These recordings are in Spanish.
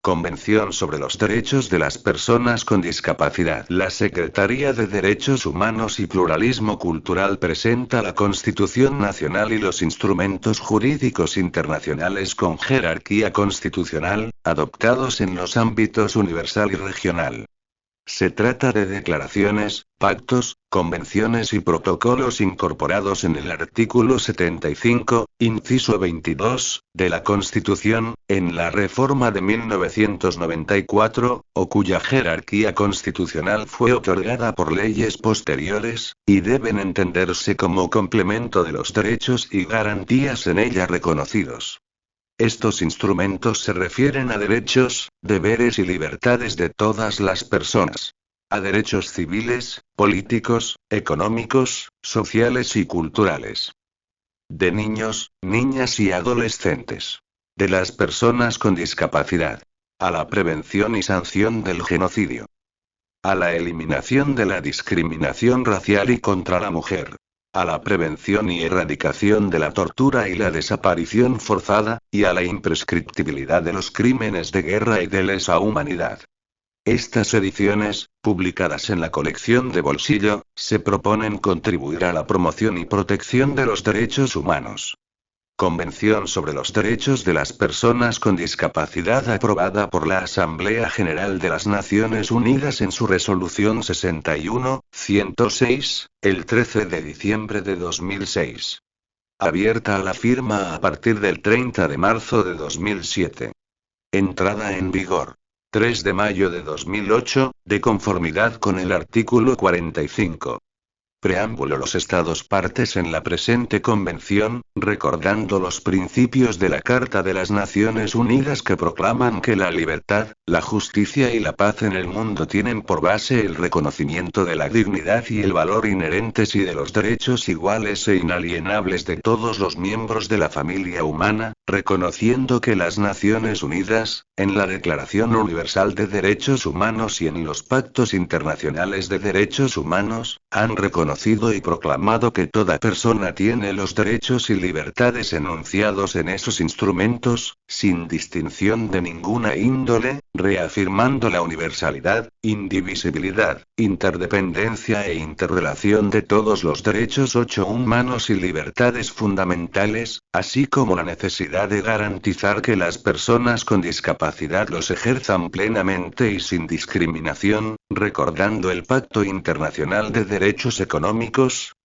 Convención sobre los Derechos de las Personas con Discapacidad. La Secretaría de Derechos Humanos y Pluralismo Cultural presenta la Constitución Nacional y los instrumentos jurídicos internacionales con jerarquía constitucional, adoptados en los ámbitos universal y regional. Se trata de declaraciones, pactos, convenciones y protocolos incorporados en el artículo 75, inciso 22, de la Constitución, en la reforma de 1994, o cuya jerarquía constitucional fue otorgada por leyes posteriores, y deben entenderse como complemento de los derechos y garantías en ella reconocidos. Estos instrumentos se refieren a derechos, deberes y libertades de todas las personas. A derechos civiles, políticos, económicos, sociales y culturales. De niños, niñas y adolescentes. De las personas con discapacidad. A la prevención y sanción del genocidio. A la eliminación de la discriminación racial y contra la mujer. A la prevención y erradicación de la tortura y la desaparición forzada, y a la imprescriptibilidad de los crímenes de guerra y de lesa humanidad. Estas ediciones, publicadas en la colección de bolsillo, se proponen contribuir a la promoción y protección de los derechos humanos. Convención sobre los Derechos de las Personas con Discapacidad aprobada por la Asamblea General de las Naciones Unidas en su resolución 61-106, el 13 de diciembre de 2006. Abierta a la firma a partir del 30 de marzo de 2007. Entrada en vigor. 3 de mayo de 2008, de conformidad con el artículo 45. Preámbulo. Los Estados partes en la presente convención, recordando los principios de la Carta de las Naciones Unidas que proclaman que la libertad, la justicia y la paz en el mundo tienen por base el reconocimiento de la dignidad y el valor inherentes y de los derechos iguales e inalienables de todos los miembros de la familia humana, reconociendo que las Naciones Unidas, en la Declaración Universal de Derechos Humanos y en los pactos internacionales de derechos humanos, han reconocido y proclamado que toda persona tiene los derechos y libertades enunciados en esos instrumentos, sin distinción de ninguna índole, reafirmando la universalidad, indivisibilidad, interdependencia e interrelación de todos los derechos humanos y libertades fundamentales, así como la necesidad de garantizar que las personas con discapacidad los ejerzan plenamente y sin discriminación, recordando el Pacto Internacional de Derechos Económicos,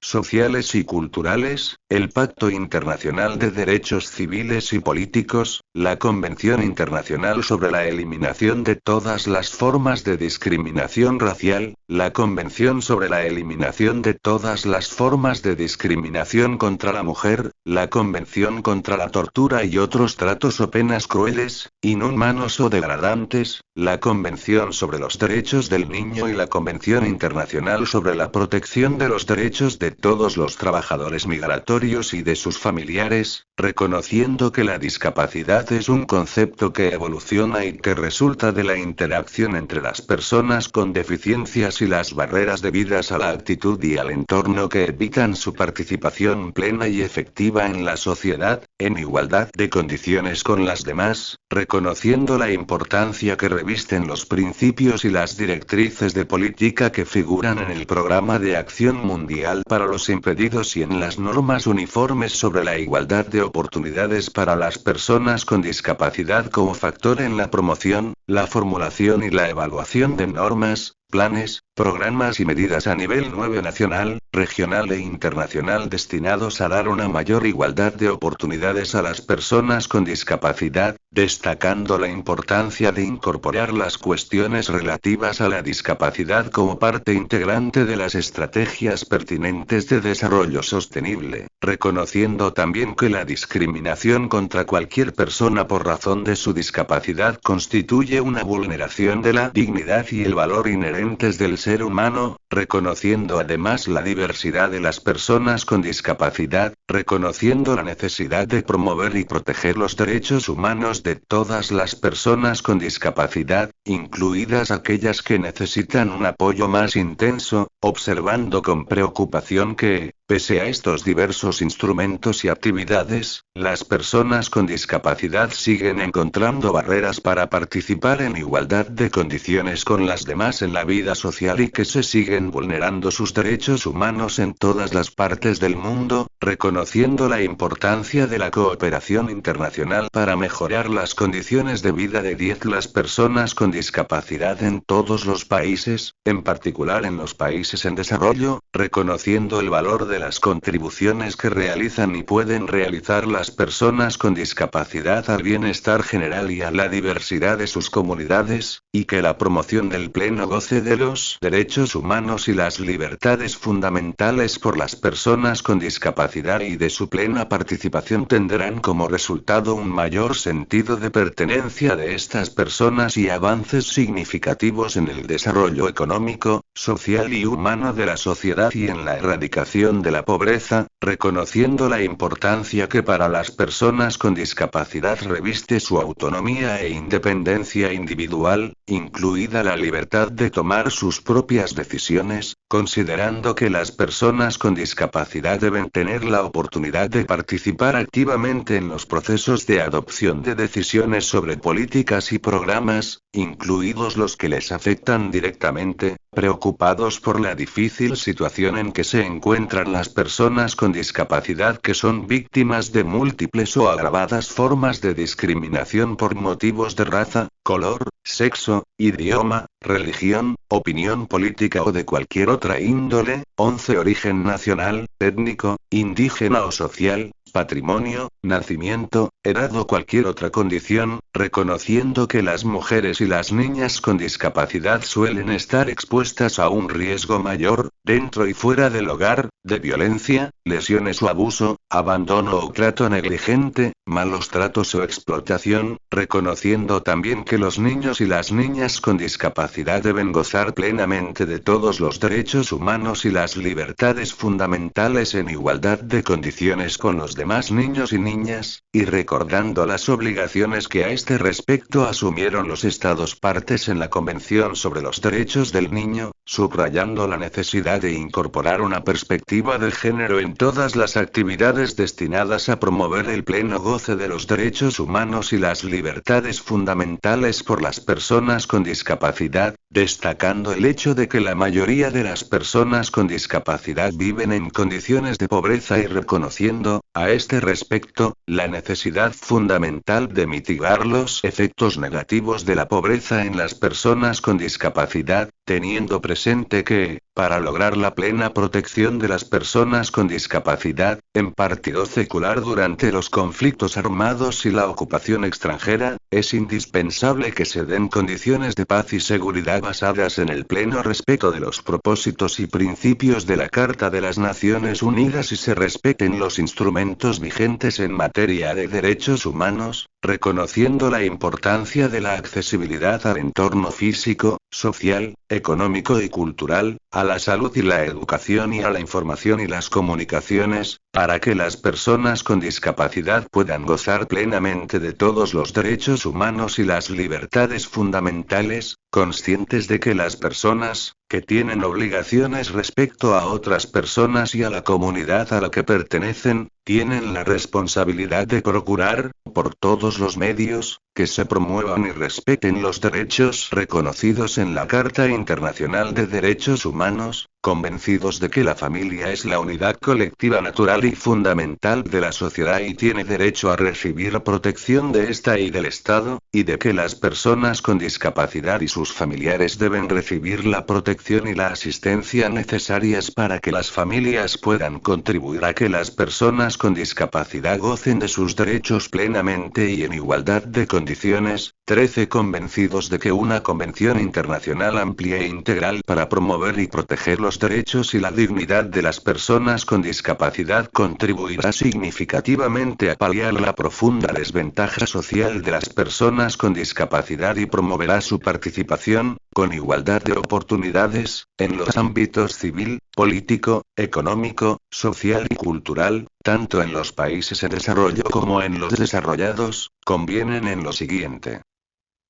Sociales y Culturales, el Pacto Internacional de Derechos Civiles y Políticos, la Convención Internacional sobre la Eliminación de todas las formas de discriminación racial, la Convención sobre la Eliminación de todas las formas de discriminación contra la mujer, la Convención contra la tortura y otros tratos o penas crueles, inhumanos o degradantes, la Convención sobre los Derechos del Niño y la Convención Internacional sobre la Protección de los Derechos de todos los trabajadores migratorios y de sus familiares, reconociendo que la discapacidad es un concepto que evoluciona y que resulta de la interacción entre las personas con deficiencias y las barreras debidas a la actitud y al entorno que evitan su participación plena y efectiva en la sociedad, en igualdad de condiciones con las demás, reconociendo la importancia que revisten los principios y las directrices de política que figuran en el Programa de Acción Mundial para los Impedidos y en las normas uniformes sobre la igualdad de oportunidades para las personas con discapacidad como factor en la promoción, la formulación y la evaluación de normas, planes, programas y medidas a nivel nacional, regional e internacional destinados a dar una mayor igualdad de oportunidades a las personas con discapacidad, destacando la importancia de incorporar las cuestiones relativas a la discapacidad como parte integrante de las estrategias pertinentes de desarrollo sostenible, reconociendo también que la discriminación contra cualquier persona por razón de su discapacidad constituye una vulneración de la dignidad y el valor inherentes del ser humano, reconociendo además la diversidad de las personas con discapacidad, reconociendo la necesidad de promover y proteger los derechos humanos de todas las personas con discapacidad, incluidas aquellas que necesitan un apoyo más intenso, observando con preocupación que, Pese a estos diversos instrumentos y actividades, las personas con discapacidad siguen encontrando barreras para participar en igualdad de condiciones con las demás en la vida social y que se siguen vulnerando sus derechos humanos en todas las partes del mundo, reconociendo la importancia de la cooperación internacional para mejorar las condiciones de vida de las personas con discapacidad en todos los países, en particular en los países en desarrollo, reconociendo el valor de las contribuciones que realizan y pueden realizar las personas con discapacidad al bienestar general y a la diversidad de sus comunidades, y que la promoción del pleno goce de los derechos humanos y las libertades fundamentales por las personas con discapacidad y de su plena participación tendrán como resultado un mayor sentido de pertenencia de estas personas y avances significativos en el desarrollo económico, social y humano de la sociedad y en la erradicación de la pobreza, reconociendo la importancia que para las personas con discapacidad reviste su autonomía e independencia individual, incluida la libertad de tomar sus propias decisiones, considerando que las personas con discapacidad deben tener la oportunidad de participar activamente en los procesos de adopción de decisiones sobre políticas y programas, incluidos los que les afectan directamente, preocupados por la difícil situación en que se encuentran las personas con discapacidad que son víctimas de múltiples o agravadas formas de discriminación por motivos de raza, color, sexo, idioma, religión, opinión política o de cualquier otra índole, 11 origen nacional, étnico, indígena o social, patrimonio, nacimiento, edad o cualquier otra condición, reconociendo que las mujeres y las niñas con discapacidad suelen estar expuestas a un riesgo mayor, dentro y fuera del hogar, de violencia, lesiones o abuso, abandono o trato negligente, malos tratos o explotación, reconociendo también que los niños y las niñas con discapacidad deben gozar plenamente de todos los derechos humanos y las libertades fundamentales en igualdad de condiciones con los demás niños y niñas, y recordando las obligaciones que a este respecto asumieron los Estados partes en la Convención sobre los Derechos del Niño, subrayando la necesidad de incorporar una perspectiva de género en todas las actividades destinadas a promover el pleno goce de los derechos humanos y las libertades fundamentales por las personas con discapacidad, destacando el hecho de que la mayoría de las personas con discapacidad viven en condiciones de pobreza y reconociendo, a este respecto, la necesidad fundamental de mitigar los efectos negativos de la pobreza en las personas con discapacidad, teniendo presente que, para lograr la plena protección de las personas con discapacidad, en partido secular durante los conflictos armados y la ocupación extranjera, es indispensable que se den condiciones de paz y seguridad basadas en el pleno respeto de los propósitos y principios de la Carta de las Naciones Unidas y se respeten los instrumentos vigentes en materia de derechos humanos, reconociendo la importancia de la accesibilidad al entorno físico, social, económico y cultural, a la salud y la educación y a la información y las comunicaciones, para que las personas con discapacidad puedan gozar plenamente de todos los derechos humanos y las libertades fundamentales, conscientes de que las personas, que tienen obligaciones respecto a otras personas y a la comunidad a la que pertenecen, tienen la responsabilidad de procurar, por todos los medios, que se promuevan y respeten los derechos reconocidos en la Carta Internacional de Derechos Humanos, convencidos de que la familia es la unidad colectiva natural y fundamental de la sociedad y tiene derecho a recibir protección de esta y del Estado, y de que las personas con discapacidad y sus familiares deben recibir la protección y la asistencia necesarias para que las familias puedan contribuir a que las personas con discapacidad gocen de sus derechos plenamente y en igualdad de condiciones. 13 Convencidos de que una convención internacional amplia e integral para promover y proteger los derechos y la dignidad de las personas con discapacidad contribuirá significativamente a paliar la profunda desventaja social de las personas con discapacidad y promoverá su participación, con igualdad de oportunidades, en los ámbitos civil, político, económico, social y cultural, tanto en los países en desarrollo como en los desarrollados, convienen en lo siguiente.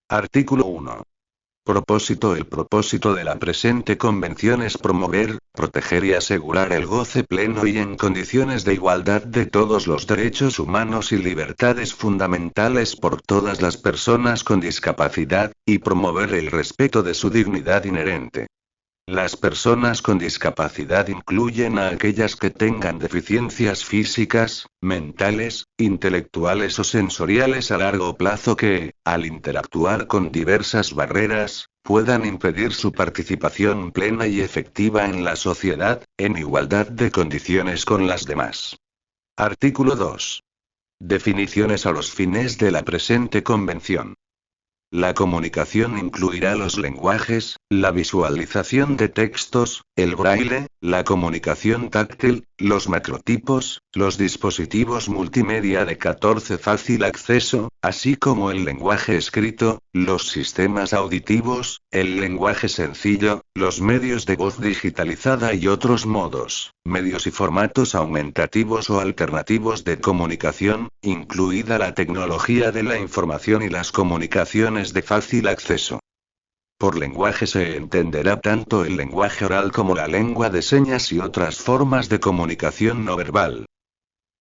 Artículo 1. Propósito: el propósito de la presente convención es promover, proteger y asegurar el goce pleno y en condiciones de igualdad de todos los derechos humanos y libertades fundamentales por todas las personas con discapacidad, y promover el respeto de su dignidad inherente. Las personas con discapacidad incluyen a aquellas que tengan deficiencias físicas, mentales, intelectuales o sensoriales a largo plazo que, al interactuar con diversas barreras, puedan impedir su participación plena y efectiva en la sociedad, en igualdad de condiciones con las demás. Artículo 2. Definiciones a los fines de la presente convención. La comunicación incluirá los lenguajes, la visualización de textos, el braille, la comunicación táctil, los macrotipos, los dispositivos multimedia de 14 fácil acceso, así como el lenguaje escrito, los sistemas auditivos, el lenguaje sencillo, los medios de voz digitalizada y otros modos, medios y formatos aumentativos o alternativos de comunicación, incluida la tecnología de la información y las comunicaciones de fácil acceso. Por lenguaje se entenderá tanto el lenguaje oral como la lengua de señas y otras formas de comunicación no verbal.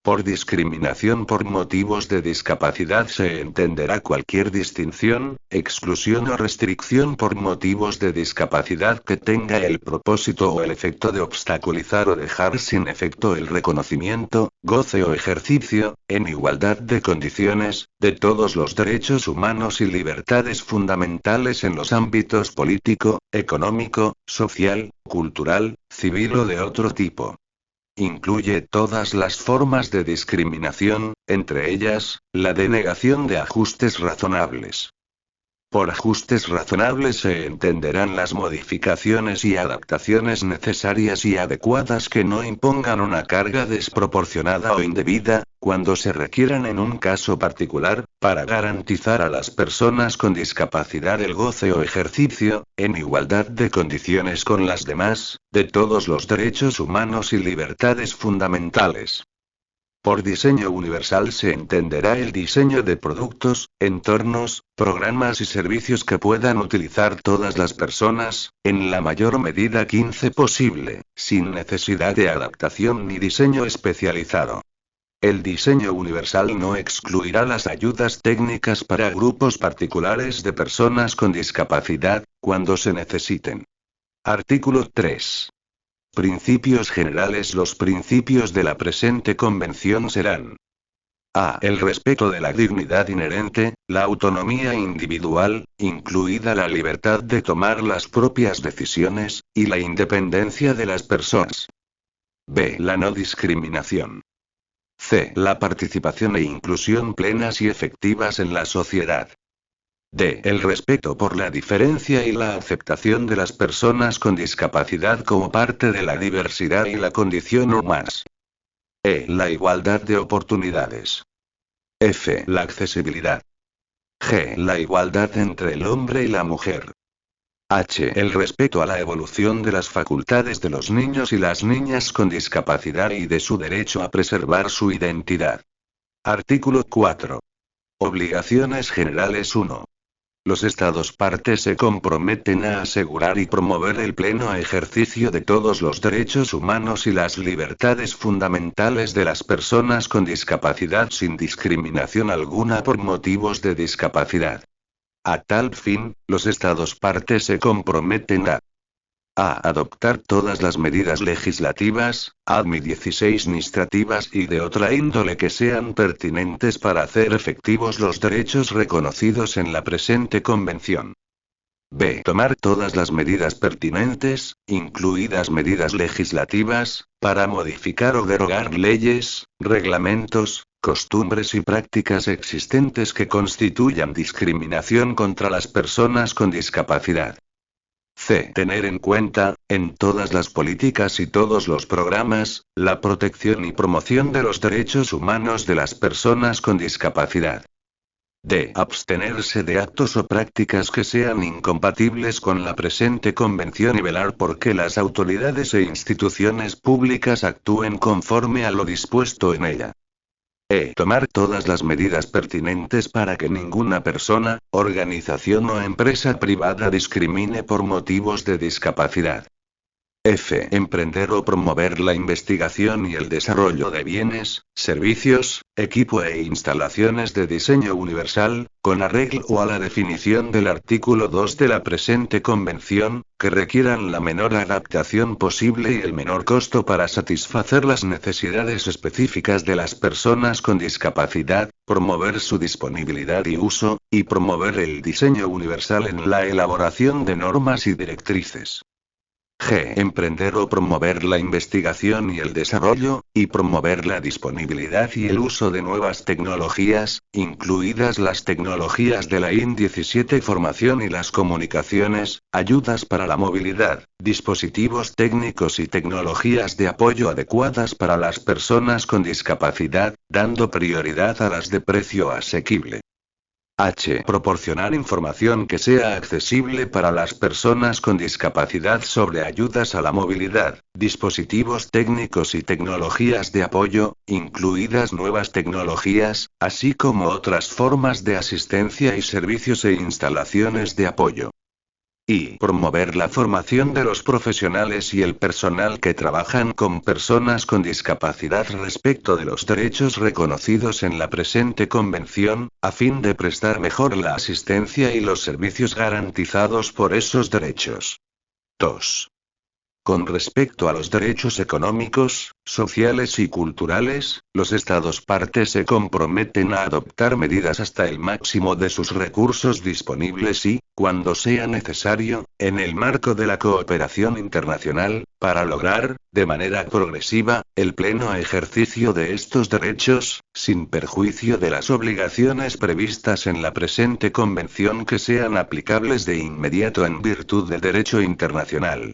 Por discriminación por motivos de discapacidad se entenderá cualquier distinción, exclusión o restricción por motivos de discapacidad que tenga el propósito o el efecto de obstaculizar o dejar sin efecto el reconocimiento, goce o ejercicio, en igualdad de condiciones, de todos los derechos humanos y libertades fundamentales en los ámbitos político, económico, social, cultural, civil o de otro tipo. Incluye todas las formas de discriminación, entre ellas, la denegación de ajustes razonables. Por ajustes razonables se entenderán las modificaciones y adaptaciones necesarias y adecuadas que no impongan una carga desproporcionada o indebida, cuando se requieran en un caso particular, para garantizar a las personas con discapacidad el goce o ejercicio, en igualdad de condiciones con las demás, de todos los derechos humanos y libertades fundamentales. Por diseño universal se entenderá el diseño de productos, entornos, programas y servicios que puedan utilizar todas las personas, en la mayor medida 15 posible, sin necesidad de adaptación ni diseño especializado. El diseño universal no excluirá las ayudas técnicas para grupos particulares de personas con discapacidad, cuando se necesiten. Artículo 3. Principios generales. Los principios de la presente convención serán: a. El respeto de la dignidad inherente, la autonomía individual, incluida la libertad de tomar las propias decisiones, y la independencia de las personas. b. La no discriminación. c. La participación e inclusión plenas y efectivas en la sociedad. d. El respeto por la diferencia y la aceptación de las personas con discapacidad como parte de la diversidad y la condición humana. e. La igualdad de oportunidades. f. La accesibilidad. g. La igualdad entre el hombre y la mujer. h. El respeto a la evolución de las facultades de los niños y las niñas con discapacidad y de su derecho a preservar su identidad. Artículo 4. Obligaciones generales. 1. Los Estados partes se comprometen a asegurar y promover el pleno ejercicio de todos los derechos humanos y las libertades fundamentales de las personas con discapacidad sin discriminación alguna por motivos de discapacidad. A tal fin, los Estados partes se comprometen a adoptar todas las medidas legislativas, administrativas y de otra índole que sean pertinentes para hacer efectivos los derechos reconocidos en la presente convención. b. Tomar todas las medidas pertinentes, incluidas medidas legislativas, para modificar o derogar leyes, reglamentos, costumbres y prácticas existentes que constituyan discriminación contra las personas con discapacidad. c. Tener en cuenta, en todas las políticas y todos los programas, la protección y promoción de los derechos humanos de las personas con discapacidad. d. Abstenerse de actos o prácticas que sean incompatibles con la presente convención y velar por que las autoridades e instituciones públicas actúen conforme a lo dispuesto en ella. Tomar todas las medidas pertinentes para que ninguna persona, organización o empresa privada discrimine por motivos de discapacidad. Emprender o promover la investigación y el desarrollo de bienes, servicios, equipo e instalaciones de diseño universal, con arreglo a la definición del artículo 2 de la presente convención, que requieran la menor adaptación posible y el menor costo para satisfacer las necesidades específicas de las personas con discapacidad, promover su disponibilidad y uso, y promover el diseño universal en la elaboración de normas y directrices. Emprender o promover la investigación y el desarrollo, y promover la disponibilidad y el uso de nuevas tecnologías, incluidas las tecnologías de la IN17, formación y las comunicaciones, ayudas para la movilidad, dispositivos técnicos y tecnologías de apoyo adecuadas para las personas con discapacidad, dando prioridad a las de precio asequible. Proporcionar información que sea accesible para las personas con discapacidad sobre ayudas a la movilidad, dispositivos técnicos y tecnologías de apoyo, incluidas nuevas tecnologías, así como otras formas de asistencia y servicios e instalaciones de apoyo. Promover la formación de los profesionales y el personal que trabajan con personas con discapacidad respecto de los derechos reconocidos en la presente convención, a fin de prestar mejor la asistencia y los servicios garantizados por esos derechos. 2. Con respecto a los derechos económicos, sociales y culturales, los Estados partes se comprometen a adoptar medidas hasta el máximo de sus recursos disponibles y, cuando sea necesario, en el marco de la cooperación internacional, para lograr, de manera progresiva, el pleno ejercicio de estos derechos, sin perjuicio de las obligaciones previstas en la presente convención que sean aplicables de inmediato en virtud del derecho internacional.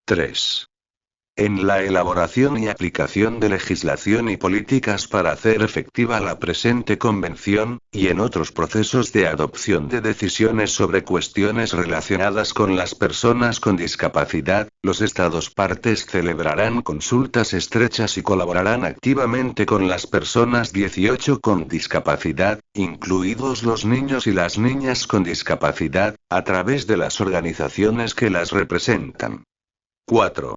3. En la elaboración y aplicación de legislación y políticas para hacer efectiva la presente convención, y en otros procesos de adopción de decisiones sobre cuestiones relacionadas con las personas con discapacidad, los Estados partes celebrarán consultas estrechas y colaborarán activamente con las personas 18 con discapacidad, incluidos los niños y las niñas con discapacidad, a través de las organizaciones que las representan. 4.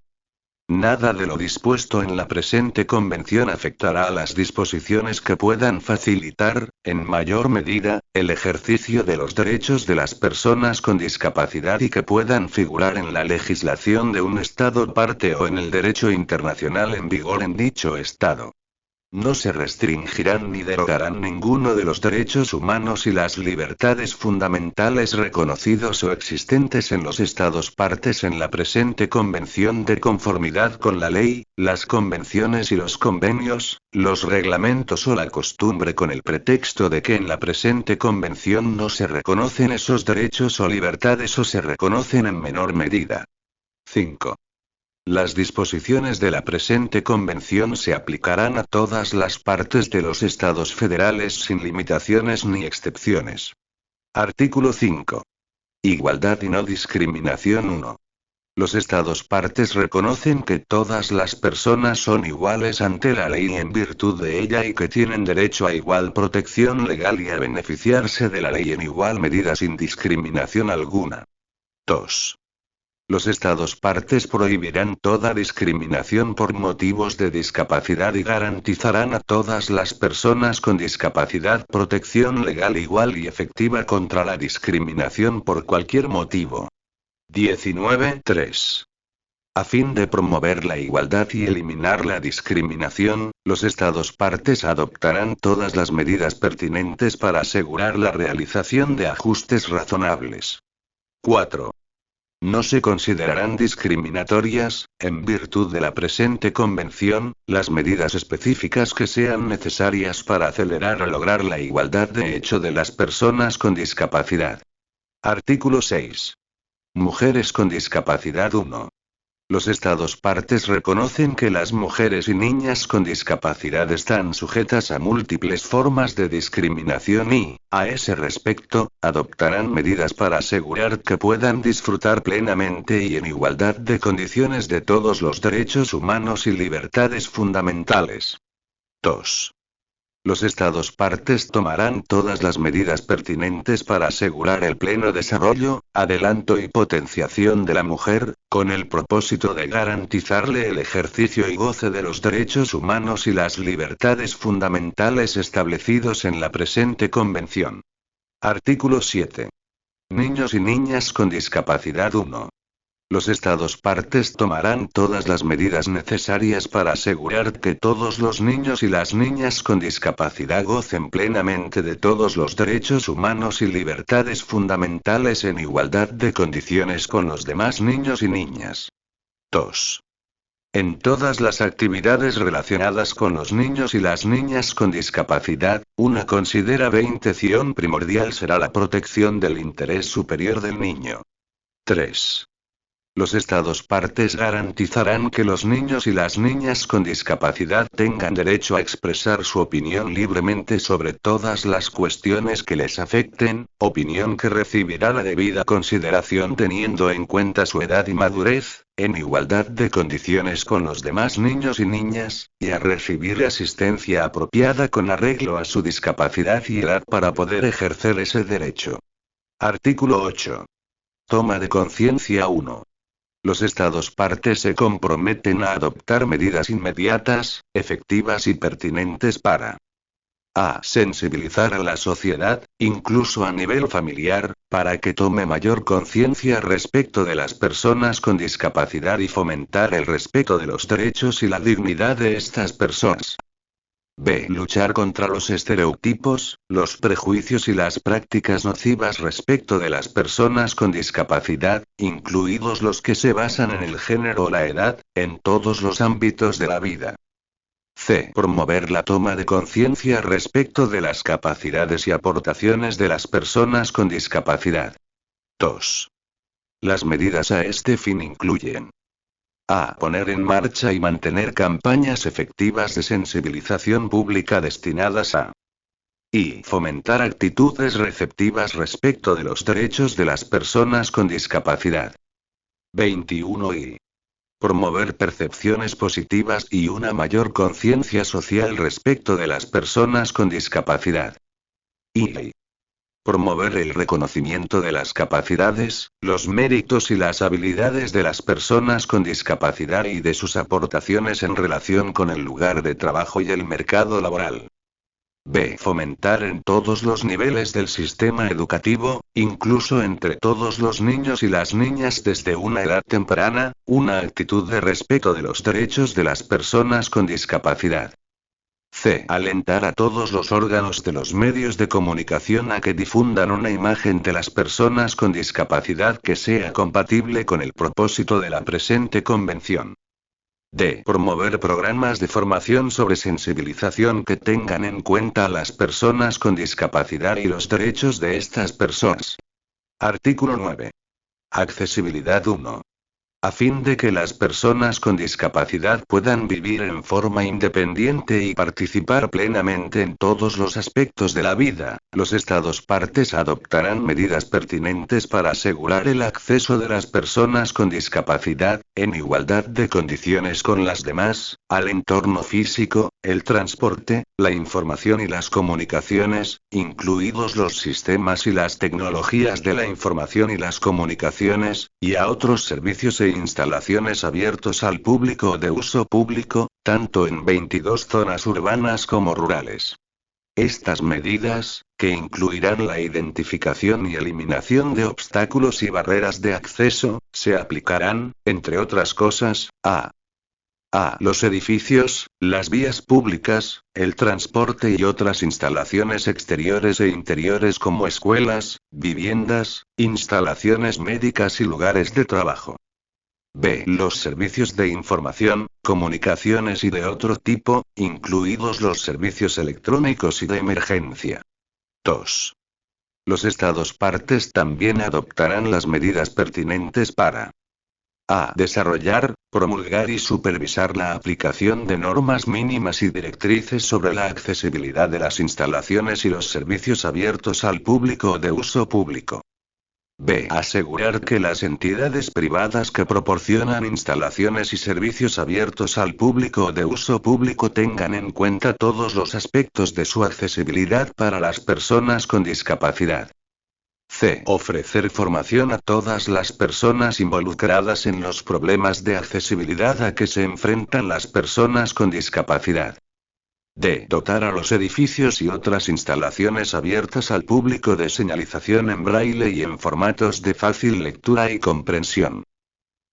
Nada de lo dispuesto en la presente convención afectará a las disposiciones que puedan facilitar, en mayor medida, el ejercicio de los derechos de las personas con discapacidad y que puedan figurar en la legislación de un Estado parte o en el derecho internacional en vigor en dicho Estado. No se restringirán ni derogarán ninguno de los derechos humanos y las libertades fundamentales reconocidos o existentes en los Estados partes en la presente convención de conformidad con la ley, las convenciones y los convenios, los reglamentos o la costumbre con el pretexto de que en la presente convención no se reconocen esos derechos o libertades o se reconocen en menor medida. 5. Las disposiciones de la presente convención se aplicarán a todas las partes de los estados federales sin limitaciones ni excepciones. Artículo 5. Igualdad y no discriminación 1. Los estados partes reconocen que todas las personas son iguales ante la ley en virtud de ella y que tienen derecho a igual protección legal y a beneficiarse de la ley en igual medida sin discriminación alguna. 2. Los Estados partes prohibirán toda discriminación por motivos de discapacidad y garantizarán a todas las personas con discapacidad protección legal igual y efectiva contra la discriminación por cualquier motivo. 19.3. A fin de promover la igualdad y eliminar la discriminación, los Estados partes adoptarán todas las medidas pertinentes para asegurar la realización de ajustes razonables. 4. No se considerarán discriminatorias, en virtud de la presente convención, las medidas específicas que sean necesarias para acelerar o lograr la igualdad de hecho de las personas con discapacidad. Artículo 6. Mujeres con discapacidad 1. Los Estados partes reconocen que las mujeres y niñas con discapacidad están sujetas a múltiples formas de discriminación y, a ese respecto, adoptarán medidas para asegurar que puedan disfrutar plenamente y en igualdad de condiciones de todos los derechos humanos y libertades fundamentales. 2. Los Estados partes tomarán todas las medidas pertinentes para asegurar el pleno desarrollo, adelanto y potenciación de la mujer, con el propósito de garantizarle el ejercicio y goce de los derechos humanos y las libertades fundamentales establecidos en la presente Convención. Artículo 7. Niños y niñas con discapacidad 1. Los Estados partes tomarán todas las medidas necesarias para asegurar que todos los niños y las niñas con discapacidad gocen plenamente de todos los derechos humanos y libertades fundamentales en igualdad de condiciones con los demás niños y niñas. 2. En todas las actividades relacionadas con los niños y las niñas con discapacidad, una consideración primordial será la protección del interés superior del niño. 3. Los Estados partes garantizarán que los niños y las niñas con discapacidad tengan derecho a expresar su opinión libremente sobre todas las cuestiones que les afecten, opinión que recibirá la debida consideración teniendo en cuenta su edad y madurez, en igualdad de condiciones con los demás niños y niñas, y a recibir asistencia apropiada con arreglo a su discapacidad y edad para poder ejercer ese derecho. Artículo 8. Toma de conciencia 1. Los Estados partes se comprometen a adoptar medidas inmediatas, efectivas y pertinentes para a. Sensibilizar a la sociedad, incluso a nivel familiar, para que tome mayor conciencia respecto de las personas con discapacidad y fomentar el respeto de los derechos y la dignidad de estas personas. B. Luchar contra los estereotipos, los prejuicios y las prácticas nocivas respecto de las personas con discapacidad, incluidos los que se basan en el género o la edad, en todos los ámbitos de la vida. C. Promover la toma de conciencia respecto de las capacidades y aportaciones de las personas con discapacidad. 2. Las medidas a este fin incluyen a. Poner en marcha y mantener campañas efectivas de sensibilización pública destinadas a y fomentar actitudes receptivas respecto de los derechos de las personas con discapacidad. 21 y promover percepciones positivas y una mayor conciencia social respecto de las personas con discapacidad. Y promover el reconocimiento de las capacidades, los méritos y las habilidades de las personas con discapacidad y de sus aportaciones en relación con el lugar de trabajo y el mercado laboral. B. Fomentar en todos los niveles del sistema educativo, incluso entre todos los niños y las niñas desde una edad temprana, una actitud de respeto de los derechos de las personas con discapacidad. C. Alentar a todos los órganos de los medios de comunicación a que difundan una imagen de las personas con discapacidad que sea compatible con el propósito de la presente convención. D. Promover programas de formación sobre sensibilización que tengan en cuenta a las personas con discapacidad y los derechos de estas personas. Artículo 9. Accesibilidad 1. A fin de que las personas con discapacidad puedan vivir en forma independiente y participar plenamente en todos los aspectos de la vida, los Estados partes adoptarán medidas pertinentes para asegurar el acceso de las personas con discapacidad, en igualdad de condiciones con las demás, al entorno físico, el transporte, la información y las comunicaciones, incluidos los sistemas y las tecnologías de la información y las comunicaciones, y a otros servicios e instalaciones abiertos al público o de uso público, tanto en 22 zonas urbanas como rurales. Estas medidas, que incluirán la identificación y eliminación de obstáculos y barreras de acceso, se aplicarán, entre otras cosas, a los edificios, las vías públicas, el transporte y otras instalaciones exteriores e interiores como escuelas, viviendas, instalaciones médicas y lugares de trabajo. B. Los servicios de información, comunicaciones y de otro tipo, incluidos los servicios electrónicos y de emergencia. 2. Los Estados partes también adoptarán las medidas pertinentes para a. Desarrollar, promulgar y supervisar la aplicación de normas mínimas y directrices sobre la accesibilidad de las instalaciones y los servicios abiertos al público o de uso público. B. Asegurar que las entidades privadas que proporcionan instalaciones y servicios abiertos al público o de uso público tengan en cuenta todos los aspectos de su accesibilidad para las personas con discapacidad. C. Ofrecer formación a todas las personas involucradas en los problemas de accesibilidad a que se enfrentan las personas con discapacidad. D. Dotar a los edificios y otras instalaciones abiertas al público de señalización en braille y en formatos de fácil lectura y comprensión.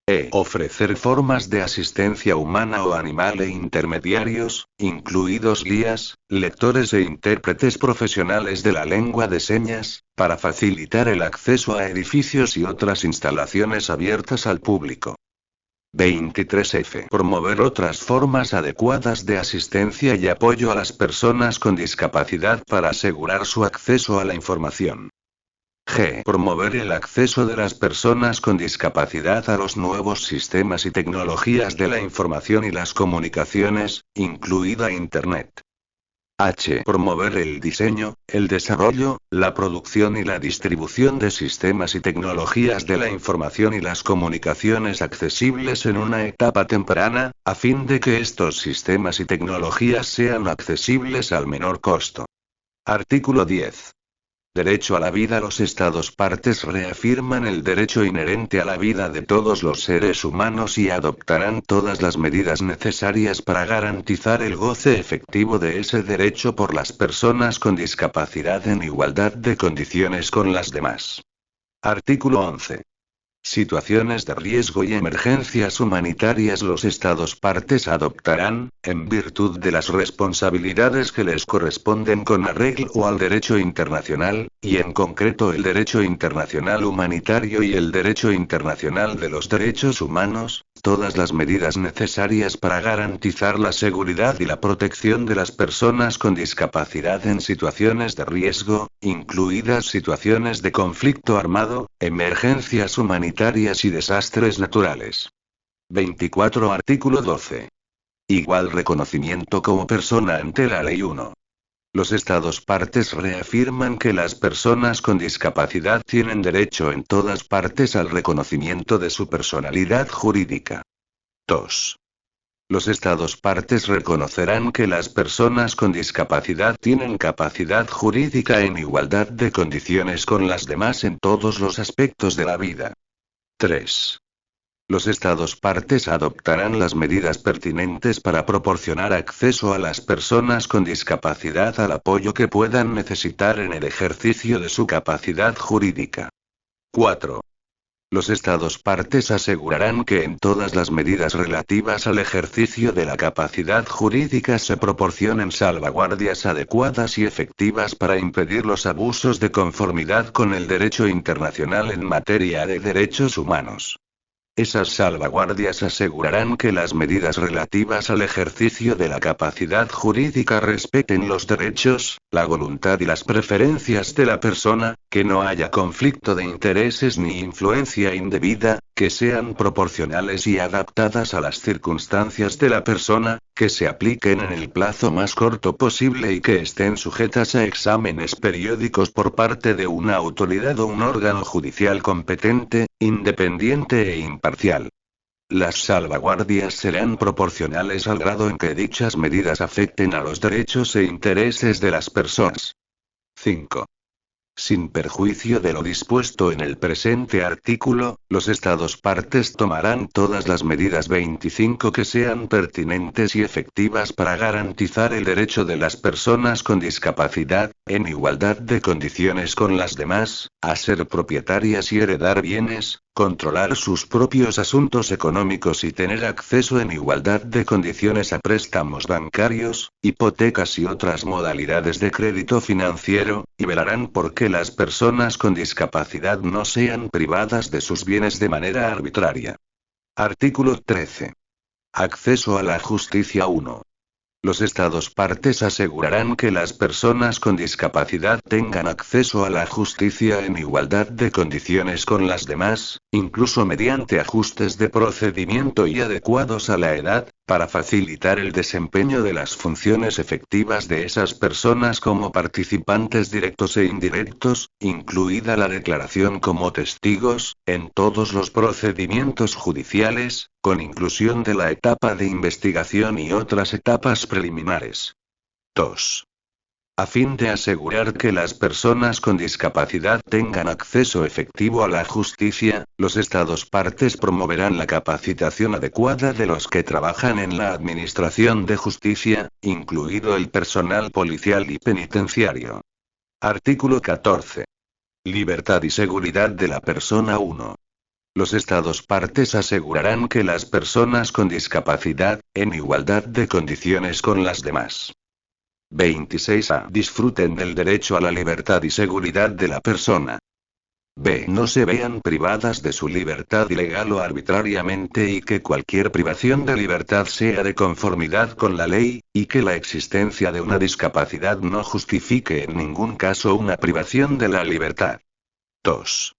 E. Ofrecer formas de asistencia humana o animal e intermediarios, incluidos guías, lectores e intérpretes profesionales de la lengua de señas, para facilitar el acceso a edificios y otras instalaciones abiertas al público. 23F. Promover otras formas adecuadas de asistencia y apoyo a las personas con discapacidad para asegurar su acceso a la información. G. Promover el acceso de las personas con discapacidad a los nuevos sistemas y tecnologías de la información y las comunicaciones, incluida Internet. H. Promover el diseño, el desarrollo, la producción y la distribución de sistemas y tecnologías de la información y las comunicaciones accesibles en una etapa temprana, a fin de que estos sistemas y tecnologías sean accesibles al menor costo. Artículo 10. Derecho a la vida. Los Estados partes reafirman el derecho inherente a la vida de todos los seres humanos y adoptarán todas las medidas necesarias para garantizar el goce efectivo de ese derecho por las personas con discapacidad en igualdad de condiciones con las demás. Artículo 11. Situaciones de riesgo y emergencias humanitarias. Los Estados partes adoptarán, en virtud de las responsabilidades que les corresponden con arreglo al derecho internacional, y en concreto el derecho internacional humanitario y el derecho internacional de los derechos humanos, todas las medidas necesarias para garantizar la seguridad y la protección de las personas con discapacidad en situaciones de riesgo, incluidas situaciones de conflicto armado, emergencias humanitarias y desastres naturales. 24. Artículo 12. Igual reconocimiento como persona ante la ley. 1. Los Estados partes reafirman que las personas con discapacidad tienen derecho en todas partes al reconocimiento de su personalidad jurídica. 2. Los Estados partes reconocerán que las personas con discapacidad tienen capacidad jurídica en igualdad de condiciones con las demás en todos los aspectos de la vida. 3. Los Estados partes adoptarán las medidas pertinentes para proporcionar acceso a las personas con discapacidad al apoyo que puedan necesitar en el ejercicio de su capacidad jurídica. 4. Los Estados partes asegurarán que en todas las medidas relativas al ejercicio de la capacidad jurídica se proporcionen salvaguardias adecuadas y efectivas para impedir los abusos de conformidad con el derecho internacional en materia de derechos humanos. Esas salvaguardias asegurarán que las medidas relativas al ejercicio de la capacidad jurídica respeten los derechos, la voluntad y las preferencias de la persona, que no haya conflicto de intereses ni influencia indebida, que sean proporcionales y adaptadas a las circunstancias de la persona, que se apliquen en el plazo más corto posible y que estén sujetas a exámenes periódicos por parte de una autoridad o un órgano judicial competente, independiente e imparcial. Las salvaguardias serán proporcionales al grado en que dichas medidas afecten a los derechos e intereses de las personas. 5. Sin perjuicio de lo dispuesto en el presente artículo, los Estados partes tomarán todas las medidas 25 que sean pertinentes y efectivas para garantizar el derecho de las personas con discapacidad, en igualdad de condiciones con las demás, a ser propietarias y heredar bienes, controlar sus propios asuntos económicos y tener acceso en igualdad de condiciones a préstamos bancarios, hipotecas y otras modalidades de crédito financiero, y velarán por que las personas con discapacidad no sean privadas de sus bienes de manera arbitraria. Artículo 13. Acceso a la justicia. 1. Los Estados partes asegurarán que las personas con discapacidad tengan acceso a la justicia en igualdad de condiciones con las demás, incluso mediante ajustes de procedimiento y adecuados a la edad, para facilitar el desempeño de las funciones efectivas de esas personas como participantes directos e indirectos, incluida la declaración como testigos, en todos los procedimientos judiciales, con inclusión de la etapa de investigación y otras etapas preliminares. 2. A fin de asegurar que las personas con discapacidad tengan acceso efectivo a la justicia, los Estados partes promoverán la capacitación adecuada de los que trabajan en la administración de justicia, incluido el personal policial y penitenciario. Artículo 14. Libertad y seguridad de la persona 1. Los Estados partes asegurarán que las personas con discapacidad, en igualdad de condiciones con las demás. 26a. Disfruten del derecho a la libertad y seguridad de la persona. B. No se vean privadas de su libertad ilegal o arbitrariamente y que cualquier privación de libertad sea de conformidad con la ley, y que la existencia de una discapacidad no justifique en ningún caso una privación de la libertad. 2.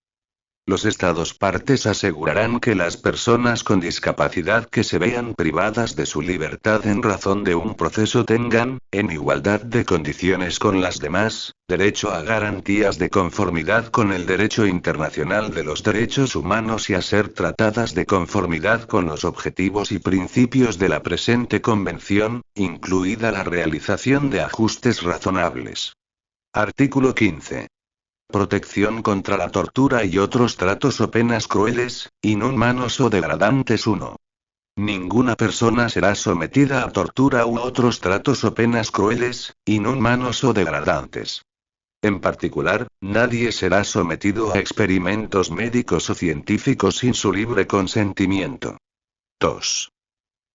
Los Estados partes asegurarán que las personas con discapacidad que se vean privadas de su libertad en razón de un proceso tengan, en igualdad de condiciones con las demás, derecho a garantías de conformidad con el derecho internacional de los derechos humanos y a ser tratadas de conformidad con los objetivos y principios de la presente convención, incluida la realización de ajustes razonables. Artículo 15. Protección contra la tortura y otros tratos o penas crueles, inhumanos o degradantes 1. Ninguna persona será sometida a tortura u otros tratos o penas crueles, inhumanos o degradantes. En particular, nadie será sometido a experimentos médicos o científicos sin su libre consentimiento. 2.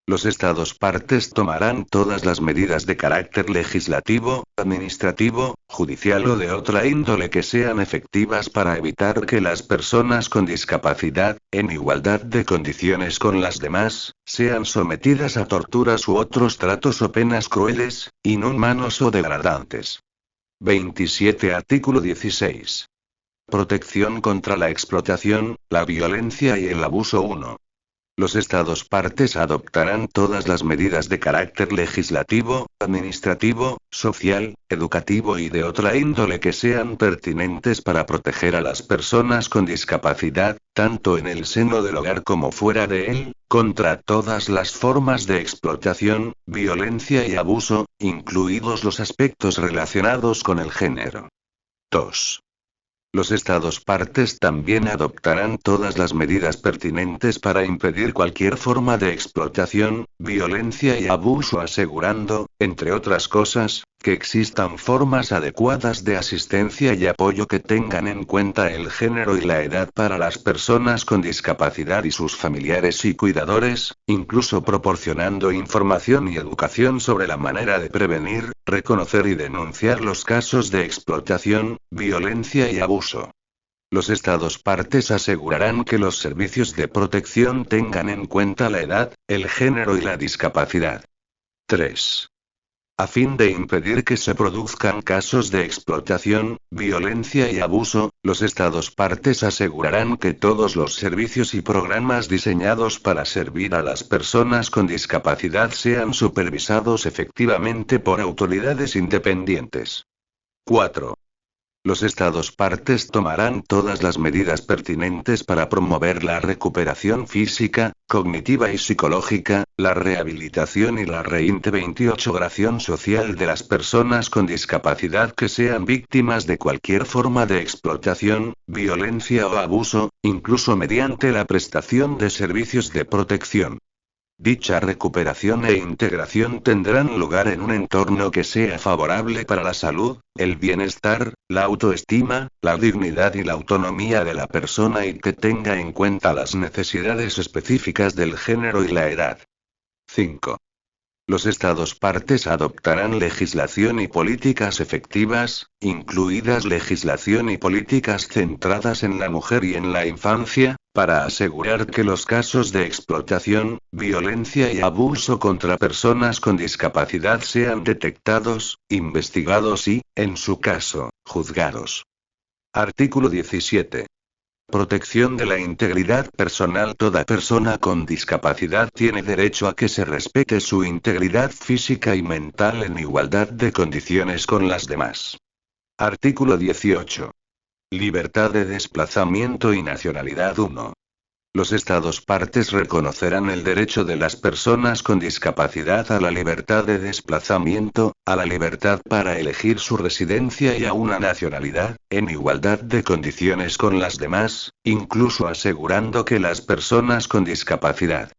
Los Estados partes tomarán todas las medidas de carácter legislativo, administrativo, judicial o de otra índole que sean efectivas para evitar que las personas con discapacidad, en igualdad de condiciones con las demás, sean sometidas a torturas u otros tratos o penas crueles, inhumanos o degradantes. 27. Artículo 16. Protección contra la explotación, la violencia y el abuso 1. Los Estados partes adoptarán todas las medidas de carácter legislativo, administrativo, social, educativo y de otra índole que sean pertinentes para proteger a las personas con discapacidad, tanto en el seno del hogar como fuera de él, contra todas las formas de explotación, violencia y abuso, incluidos los aspectos relacionados con el género. 2. Los Estados partes también adoptarán todas las medidas pertinentes para impedir cualquier forma de explotación, violencia y abuso, asegurando, entre otras cosas, que existan formas adecuadas de asistencia y apoyo que tengan en cuenta el género y la edad para las personas con discapacidad y sus familiares y cuidadores, incluso proporcionando información y educación sobre la manera de prevenir, reconocer y denunciar los casos de explotación, violencia y abuso. Los Estados partes asegurarán que los servicios de protección tengan en cuenta la edad, el género y la discapacidad. 3. A fin de impedir que se produzcan casos de explotación, violencia y abuso, los Estados partes asegurarán que todos los servicios y programas diseñados para servir a las personas con discapacidad sean supervisados efectivamente por autoridades independientes. 4. Los Estados partes tomarán todas las medidas pertinentes para promover la recuperación física, cognitiva y psicológica, la rehabilitación y la reintegración social de las personas con discapacidad que sean víctimas de cualquier forma de explotación, violencia o abuso, incluso mediante la prestación de servicios de protección. Dicha recuperación e integración tendrán lugar en un entorno que sea favorable para la salud, el bienestar, la autoestima, la dignidad y la autonomía de la persona y que tenga en cuenta las necesidades específicas del género y la edad. 5. Los Estados partes adoptarán legislación y políticas efectivas, incluidas legislación y políticas centradas en la mujer y en la infancia, para asegurar que los casos de explotación, violencia y abuso contra personas con discapacidad sean detectados, investigados y, en su caso, juzgados. Artículo 17. Protección de la integridad personal. Toda persona con discapacidad tiene derecho a que se respete su integridad física y mental en igualdad de condiciones con las demás. Artículo 18. Libertad de desplazamiento y nacionalidad. 1. Los Estados partes reconocerán el derecho de las personas con discapacidad a la libertad de desplazamiento, a la libertad para elegir su residencia y a una nacionalidad, en igualdad de condiciones con las demás, incluso asegurando que las personas con discapacidad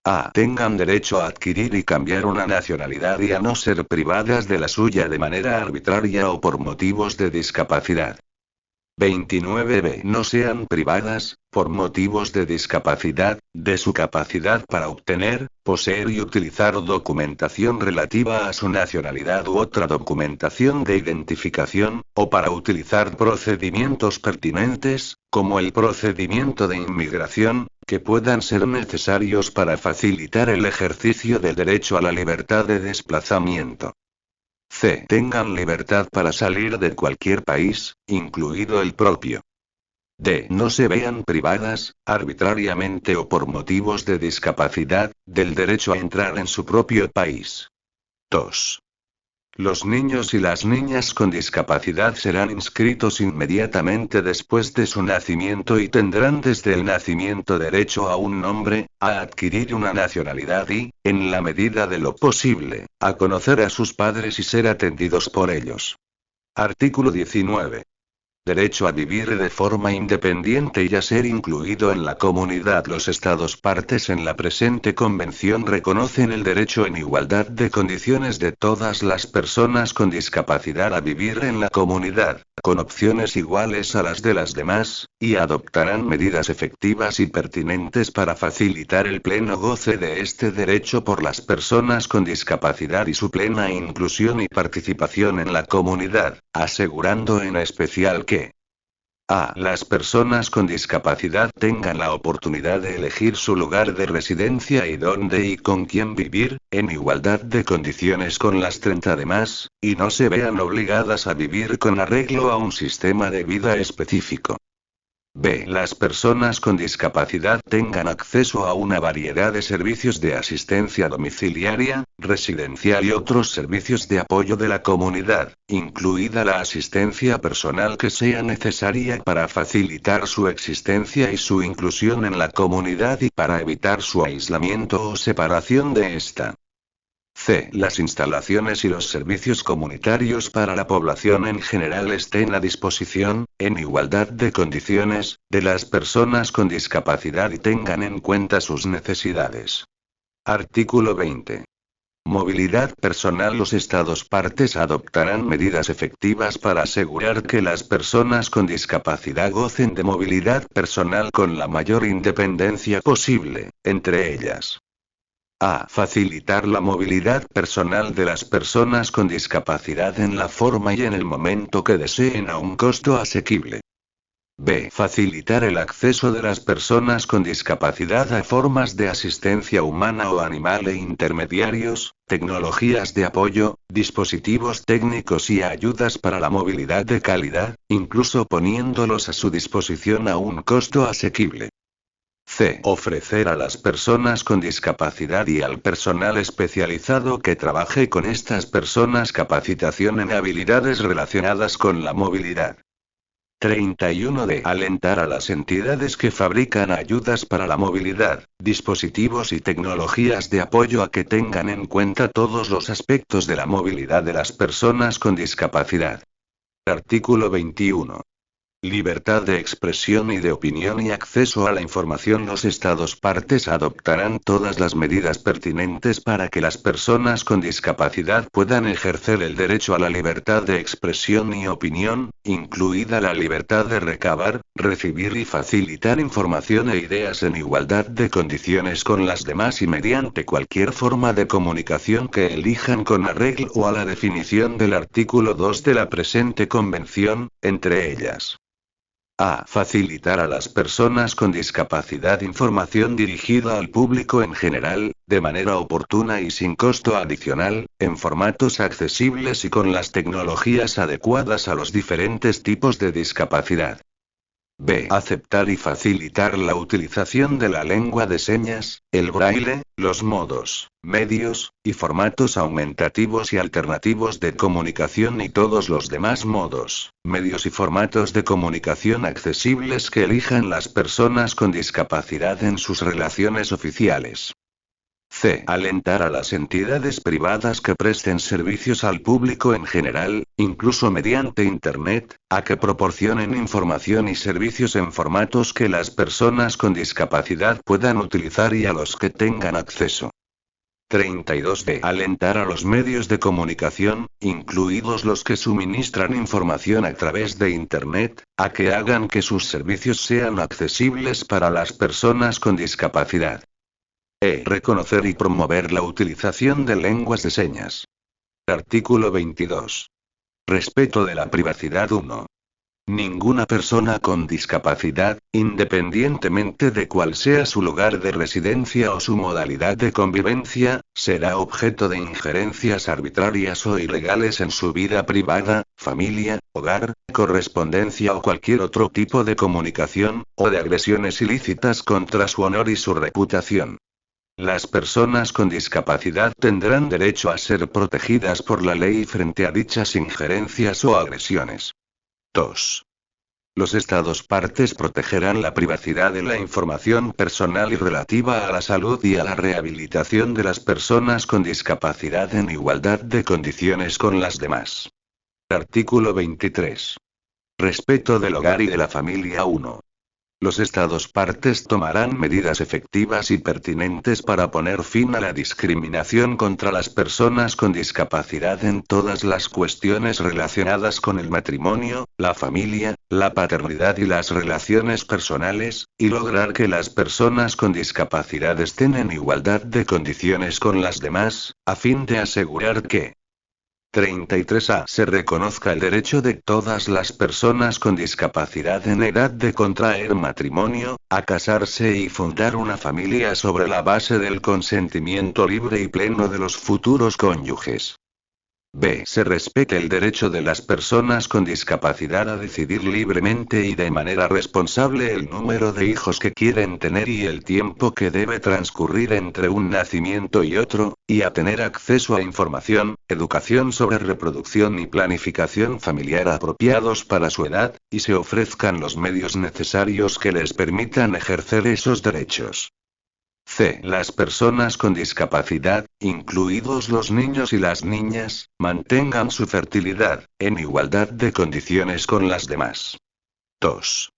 a. Tengan derecho a adquirir y cambiar una nacionalidad y a no ser privadas de la suya de manera arbitraria o por motivos de discapacidad. 29b. No sean privadas, por motivos de discapacidad, de su capacidad para obtener, poseer y utilizar documentación relativa a su nacionalidad u otra documentación de identificación, o para utilizar procedimientos pertinentes, como el procedimiento de inmigración, que puedan ser necesarios para facilitar el ejercicio del derecho a la libertad de desplazamiento. C. Tengan libertad para salir de cualquier país, incluido el propio. D. No se vean privadas, arbitrariamente o por motivos de discapacidad, del derecho a entrar en su propio país. 2. Los niños y las niñas con discapacidad serán inscritos inmediatamente después de su nacimiento y tendrán desde el nacimiento derecho a un nombre, a adquirir una nacionalidad y, en la medida de lo posible, a conocer a sus padres y ser atendidos por ellos. Artículo 19. Derecho a vivir de forma independiente y a ser incluido en la comunidad. Los Estados partes en la presente convención reconocen el derecho en igualdad de condiciones de todas las personas con discapacidad a vivir en la comunidad, con opciones iguales a las de las demás, y adoptarán medidas efectivas y pertinentes para facilitar el pleno goce de este derecho por las personas con discapacidad y su plena inclusión y participación en la comunidad, asegurando en especial que a. Las personas con discapacidad tengan la oportunidad de elegir su lugar de residencia y dónde y con quién vivir, en igualdad de condiciones con las 30 demás, y no se vean obligadas a vivir con arreglo a un sistema de vida específico. B. Las personas con discapacidad tengan acceso a una variedad de servicios de asistencia domiciliaria, residencial y otros servicios de apoyo de la comunidad, incluida la asistencia personal que sea necesaria para facilitar su existencia y su inclusión en la comunidad y para evitar su aislamiento o separación de esta. C. Las instalaciones y los servicios comunitarios para la población en general estén a disposición, en igualdad de condiciones, de las personas con discapacidad y tengan en cuenta sus necesidades. Artículo 20. Movilidad personal. Los Estados partes adoptarán medidas efectivas para asegurar que las personas con discapacidad gocen de movilidad personal con la mayor independencia posible, entre ellas. A. Facilitar la movilidad personal de las personas con discapacidad en la forma y en el momento que deseen a un costo asequible. B. Facilitar el acceso de las personas con discapacidad a formas de asistencia humana o animal e intermediarios, tecnologías de apoyo, dispositivos técnicos y ayudas para la movilidad de calidad, incluso poniéndolos a su disposición a un costo asequible. C. Ofrecer a las personas con discapacidad y al personal especializado que trabaje con estas personas capacitación en habilidades relacionadas con la movilidad. 31. De alentar a las entidades que fabrican ayudas para la movilidad, dispositivos y tecnologías de apoyo a que tengan en cuenta todos los aspectos de la movilidad de las personas con discapacidad. Artículo 21. Libertad de expresión y de opinión y acceso a la información. Los Estados partes adoptarán todas las medidas pertinentes para que las personas con discapacidad puedan ejercer el derecho a la libertad de expresión y opinión, incluida la libertad de recabar, recibir y facilitar información e ideas en igualdad de condiciones con las demás y mediante cualquier forma de comunicación que elijan con arreglo a la definición del artículo 2 de la presente convención, entre ellas. A. Facilitar a las personas con discapacidad información dirigida al público en general, de manera oportuna y sin costo adicional, en formatos accesibles y con las tecnologías adecuadas a los diferentes tipos de discapacidad. B. Aceptar y facilitar la utilización de la lengua de señas, el braille, los modos, medios, y formatos aumentativos y alternativos de comunicación y todos los demás modos, medios y formatos de comunicación accesibles que elijan las personas con discapacidad en sus relaciones oficiales. C. Alentar a las entidades privadas que presten servicios al público en general, incluso mediante Internet, a que proporcionen información y servicios en formatos que las personas con discapacidad puedan utilizar y a los que tengan acceso. 32D. Alentar a los medios de comunicación, incluidos los que suministran información a través de Internet, a que hagan que sus servicios sean accesibles para las personas con discapacidad. Reconocer y promover la utilización de lenguas de señas. Artículo 22. Respeto de la privacidad 1. Ninguna persona con discapacidad, independientemente de cuál sea su lugar de residencia o su modalidad de convivencia, será objeto de injerencias arbitrarias o ilegales en su vida privada, familia, hogar, correspondencia o cualquier otro tipo de comunicación, o de agresiones ilícitas contra su honor y su reputación. Las personas con discapacidad tendrán derecho a ser protegidas por la ley frente a dichas injerencias o agresiones. 2. Los Estados partes protegerán la privacidad de la información personal y relativa a la salud y a la rehabilitación de las personas con discapacidad en igualdad de condiciones con las demás. Artículo 23. Respeto del hogar y de la familia 1. Los Estados partes tomarán medidas efectivas y pertinentes para poner fin a la discriminación contra las personas con discapacidad en todas las cuestiones relacionadas con el matrimonio, la familia, la paternidad y las relaciones personales, y lograr que las personas con discapacidad estén en igualdad de condiciones con las demás, a fin de asegurar que 33A. Se reconozca el derecho de todas las personas con discapacidad en edad de contraer matrimonio, a casarse y fundar una familia sobre la base del consentimiento libre y pleno de los futuros cónyuges. B. Se respete el derecho de las personas con discapacidad a decidir libremente y de manera responsable el número de hijos que quieren tener y el tiempo que debe transcurrir entre un nacimiento y otro, y a tener acceso a información, educación sobre reproducción y planificación familiar apropiados para su edad, y se ofrezcan los medios necesarios que les permitan ejercer esos derechos. C. Las personas con discapacidad, incluidos los niños y las niñas, mantengan su fertilidad, en igualdad de condiciones con las demás. 2.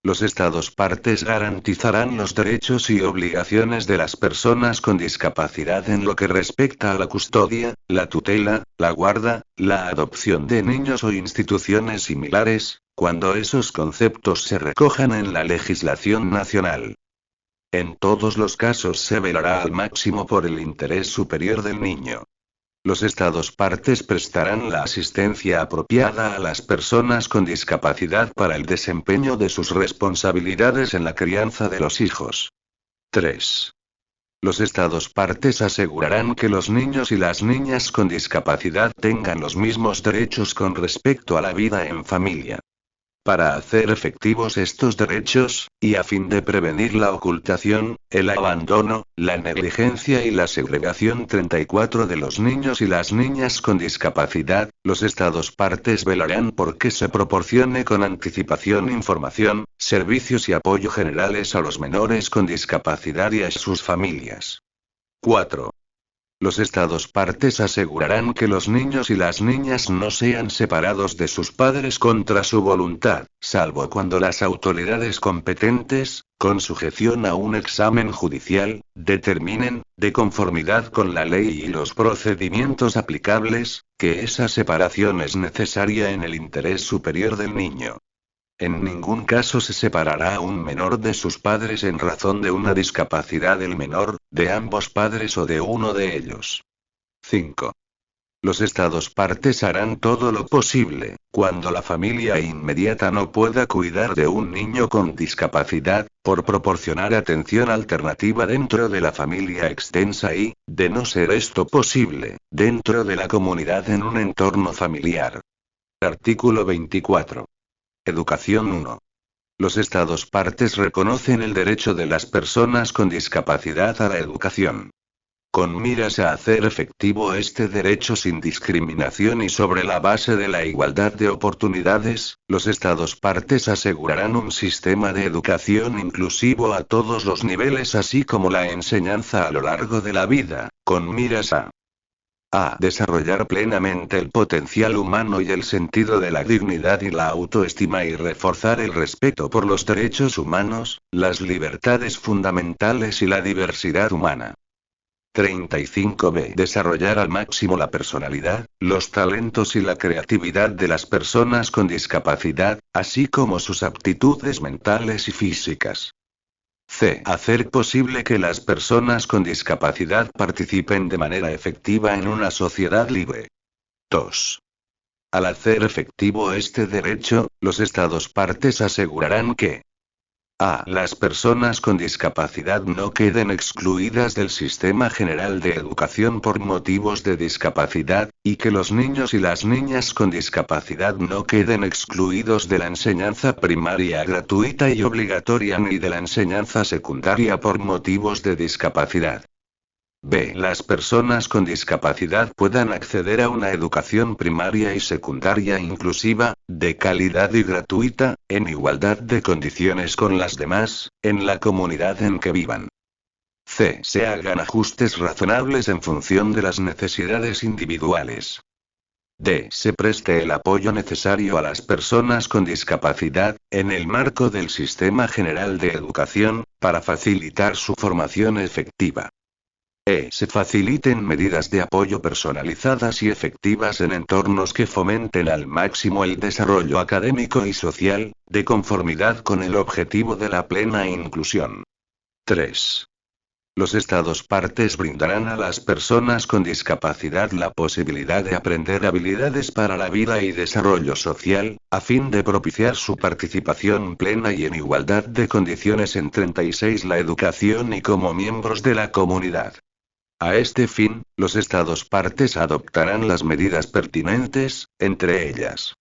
Los Estados partes garantizarán los derechos y obligaciones de las personas con discapacidad en lo que respecta a la custodia, la tutela, la guarda, la adopción de niños o instituciones similares, cuando esos conceptos se recojan en la legislación nacional. En todos los casos se velará al máximo por el interés superior del niño. Los Estados partes prestarán la asistencia apropiada a las personas con discapacidad para el desempeño de sus responsabilidades en la crianza de los hijos. 3. Los Estados partes asegurarán que los niños y las niñas con discapacidad tengan los mismos derechos con respecto a la vida en familia. Para hacer efectivos estos derechos, y a fin de prevenir la ocultación, el abandono, la negligencia y la segregación 34 de los niños y las niñas con discapacidad, los Estados partes velarán por que se proporcione con anticipación información, servicios y apoyo generales a los menores con discapacidad y a sus familias. 4. Los Estados partes asegurarán que los niños y las niñas no sean separados de sus padres contra su voluntad, salvo cuando las autoridades competentes, con sujeción a un examen judicial, determinen, de conformidad con la ley y los procedimientos aplicables, que esa separación es necesaria en el interés superior del niño. En ningún caso se separará a un menor de sus padres en razón de una discapacidad del menor, de ambos padres o de uno de ellos. 5. Los Estados partes harán todo lo posible, cuando la familia inmediata no pueda cuidar de un niño con discapacidad, por proporcionar atención alternativa dentro de la familia extensa y, de no ser esto posible, dentro de la comunidad en un entorno familiar. Artículo 24. Educación 1. Los Estados partes reconocen el derecho de las personas con discapacidad a la educación. Con miras a hacer efectivo este derecho sin discriminación y sobre la base de la igualdad de oportunidades, los Estados partes asegurarán un sistema de educación inclusivo a todos los niveles así como la enseñanza a lo largo de la vida, con miras a desarrollar plenamente el potencial humano y el sentido de la dignidad y la autoestima y reforzar el respeto por los derechos humanos, las libertades fundamentales y la diversidad humana. 35b. Desarrollar al máximo la personalidad, los talentos y la creatividad de las personas con discapacidad, así como sus aptitudes mentales y físicas. C. Hacer posible que las personas con discapacidad participen de manera efectiva en una sociedad libre. 2. Al hacer efectivo este derecho, los Estados partes asegurarán que las personas con discapacidad no queden excluidas del sistema general de educación por motivos de discapacidad, y que los niños y las niñas con discapacidad no queden excluidos de la enseñanza primaria gratuita y obligatoria ni de la enseñanza secundaria por motivos de discapacidad. B. Las personas con discapacidad puedan acceder a una educación primaria y secundaria inclusiva, de calidad y gratuita, en igualdad de condiciones con las demás, en la comunidad en que vivan. C. Se hagan ajustes razonables en función de las necesidades individuales. D. Se preste el apoyo necesario a las personas con discapacidad, en el marco del Sistema General de Educación, para facilitar su formación efectiva. Se faciliten medidas de apoyo personalizadas y efectivas en entornos que fomenten al máximo el desarrollo académico y social, de conformidad con el objetivo de la plena inclusión. 3. Los Estados partes brindarán a las personas con discapacidad la posibilidad de aprender habilidades para la vida y desarrollo social, a fin de propiciar su participación plena y en igualdad de condiciones en 36 la educación y como miembros de la comunidad. A este fin, los Estados partes adoptarán las medidas pertinentes, entre ellas: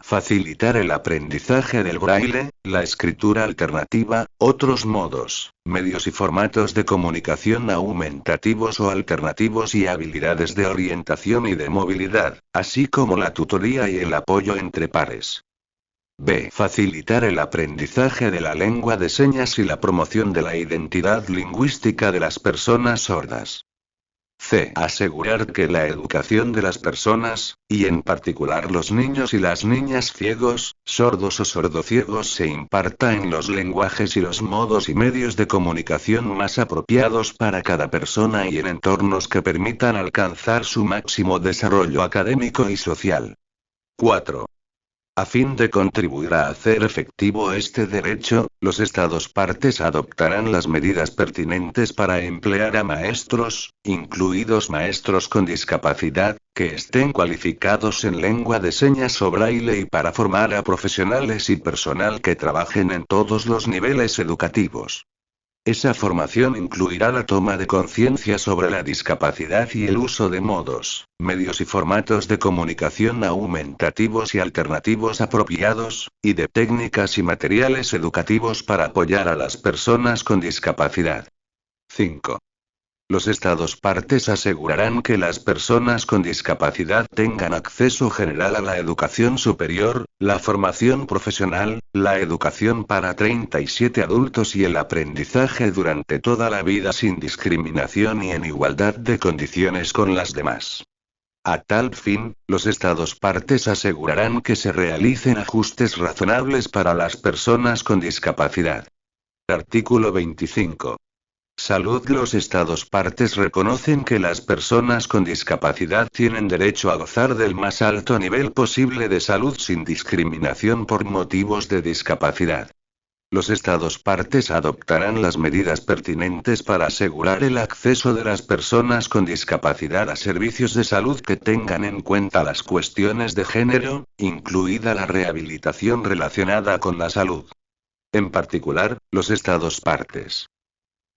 facilitar el aprendizaje del braille, la escritura alternativa, otros modos, medios y formatos de comunicación aumentativos o alternativos y habilidades de orientación y de movilidad, así como la tutoría y el apoyo entre pares. B. Facilitar el aprendizaje de la lengua de señas y la promoción de la identidad lingüística de las personas sordas. C. Asegurar que la educación de las personas, y en particular los niños y las niñas ciegos, sordos o sordociegos se imparta en los lenguajes y los modos y medios de comunicación más apropiados para cada persona y en entornos que permitan alcanzar su máximo desarrollo académico y social. 4. A fin de contribuir a hacer efectivo este derecho, los Estados partes adoptarán las medidas pertinentes para emplear a maestros, incluidos maestros con discapacidad, que estén cualificados en lengua de señas o braille y para formar a profesionales y personal que trabajen en todos los niveles educativos. Esa formación incluirá la toma de conciencia sobre la discapacidad y el uso de modos, medios y formatos de comunicación aumentativos y alternativos apropiados, y de técnicas y materiales educativos para apoyar a las personas con discapacidad. 5. Los Estados partes asegurarán que las personas con discapacidad tengan acceso general a la educación superior, la formación profesional, la educación para 37 adultos y el aprendizaje durante toda la vida sin discriminación y en igualdad de condiciones con las demás. A tal fin, los Estados partes asegurarán que se realicen ajustes razonables para las personas con discapacidad. Artículo 25. Salud. Los Estados partes reconocen que las personas con discapacidad tienen derecho a gozar del más alto nivel posible de salud sin discriminación por motivos de discapacidad. Los Estados partes adoptarán las medidas pertinentes para asegurar el acceso de las personas con discapacidad a servicios de salud que tengan en cuenta las cuestiones de género, incluida la rehabilitación relacionada con la salud. En particular, los Estados partes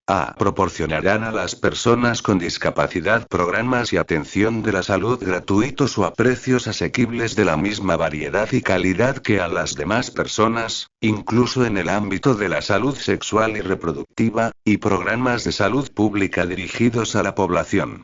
A. Proporcionarán a las personas con discapacidad programas y atención de la salud gratuitos o a precios asequibles de la misma variedad y calidad que a las demás personas, incluso en el ámbito de la salud sexual y reproductiva, y programas de salud pública dirigidos a la población.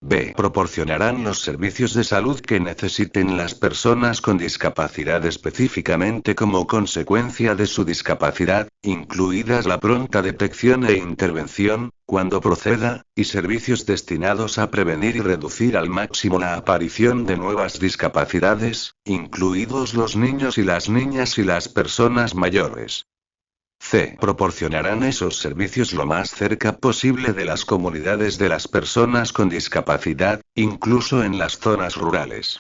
B. Proporcionarán los servicios de salud que necesiten las personas con discapacidad específicamente como consecuencia de su discapacidad, incluidas la pronta detección e intervención, cuando proceda, y servicios destinados a prevenir y reducir al máximo la aparición de nuevas discapacidades, incluidos los niños y las niñas y las personas mayores. C. Proporcionarán esos servicios lo más cerca posible de las comunidades de las personas con discapacidad, incluso en las zonas rurales.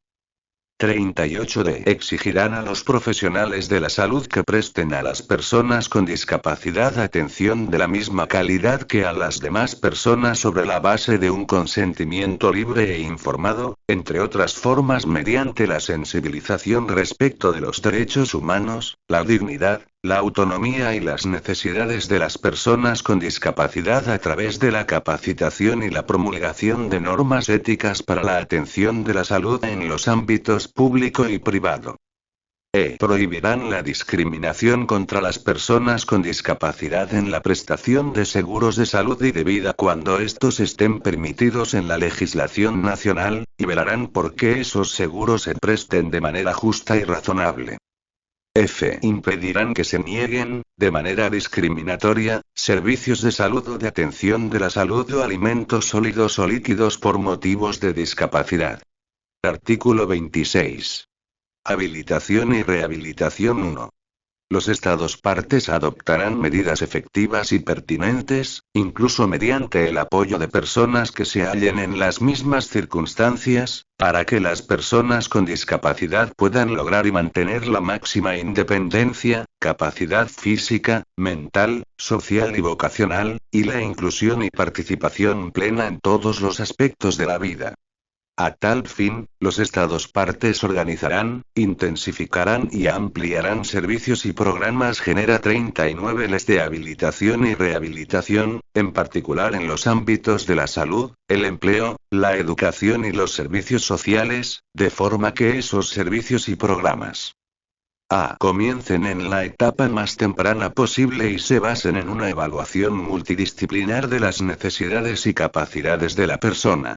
38D. Exigirán a los profesionales de la salud que presten a las personas con discapacidad atención de la misma calidad que a las demás personas sobre la base de un consentimiento libre e informado, entre otras formas mediante la sensibilización respecto de los derechos humanos, la dignidad, la autonomía y las necesidades de las personas con discapacidad a través de la capacitación y la promulgación de normas éticas para la atención de la salud en los ámbitos público y privado. Prohibirán la discriminación contra las personas con discapacidad en la prestación de seguros de salud y de vida cuando estos estén permitidos en la legislación nacional, y velarán por que esos seguros se presten de manera justa y razonable. Impedirán que se nieguen, de manera discriminatoria, servicios de salud o de atención de la salud o alimentos sólidos o líquidos por motivos de discapacidad. Artículo 26. Habilitación y rehabilitación 1. Los Estados partes adoptarán medidas efectivas y pertinentes, incluso mediante el apoyo de personas que se hallen en las mismas circunstancias, para que las personas con discapacidad puedan lograr y mantener la máxima independencia, capacidad física, mental, social y vocacional, y la inclusión y participación plena en todos los aspectos de la vida. A tal fin, los Estados partes organizarán, intensificarán y ampliarán servicios y programas Genera 39 les de habilitación y rehabilitación, en particular en los ámbitos de la salud, el empleo, la educación y los servicios sociales, de forma que esos servicios y programas comiencen en la etapa más temprana posible y se basen en una evaluación multidisciplinar de las necesidades y capacidades de la persona.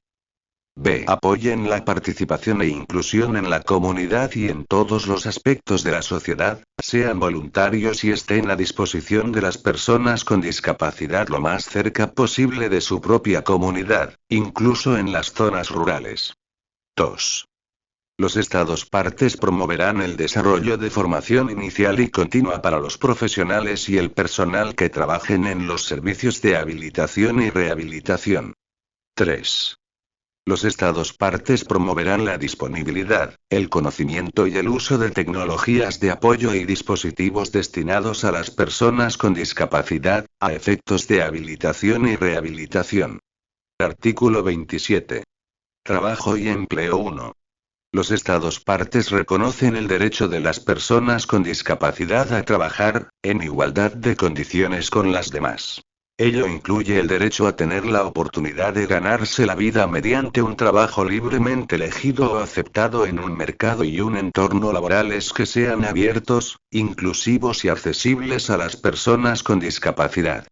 B. Apoyen la participación e inclusión en la comunidad y en todos los aspectos de la sociedad, sean voluntarios y estén a disposición de las personas con discapacidad lo más cerca posible de su propia comunidad, incluso en las zonas rurales. 2. Los Estados partes promoverán el desarrollo de formación inicial y continua para los profesionales y el personal que trabajen en los servicios de habilitación y rehabilitación. 3. Los Estados partes promoverán la disponibilidad, el conocimiento y el uso de tecnologías de apoyo y dispositivos destinados a las personas con discapacidad, a efectos de habilitación y rehabilitación. Artículo 27. Trabajo y empleo 1. Los Estados partes reconocen el derecho de las personas con discapacidad a trabajar, en igualdad de condiciones con las demás. Ello incluye el derecho a tener la oportunidad de ganarse la vida mediante un trabajo libremente elegido o aceptado en un mercado y un entorno laborales que sean abiertos, inclusivos y accesibles a las personas con discapacidad.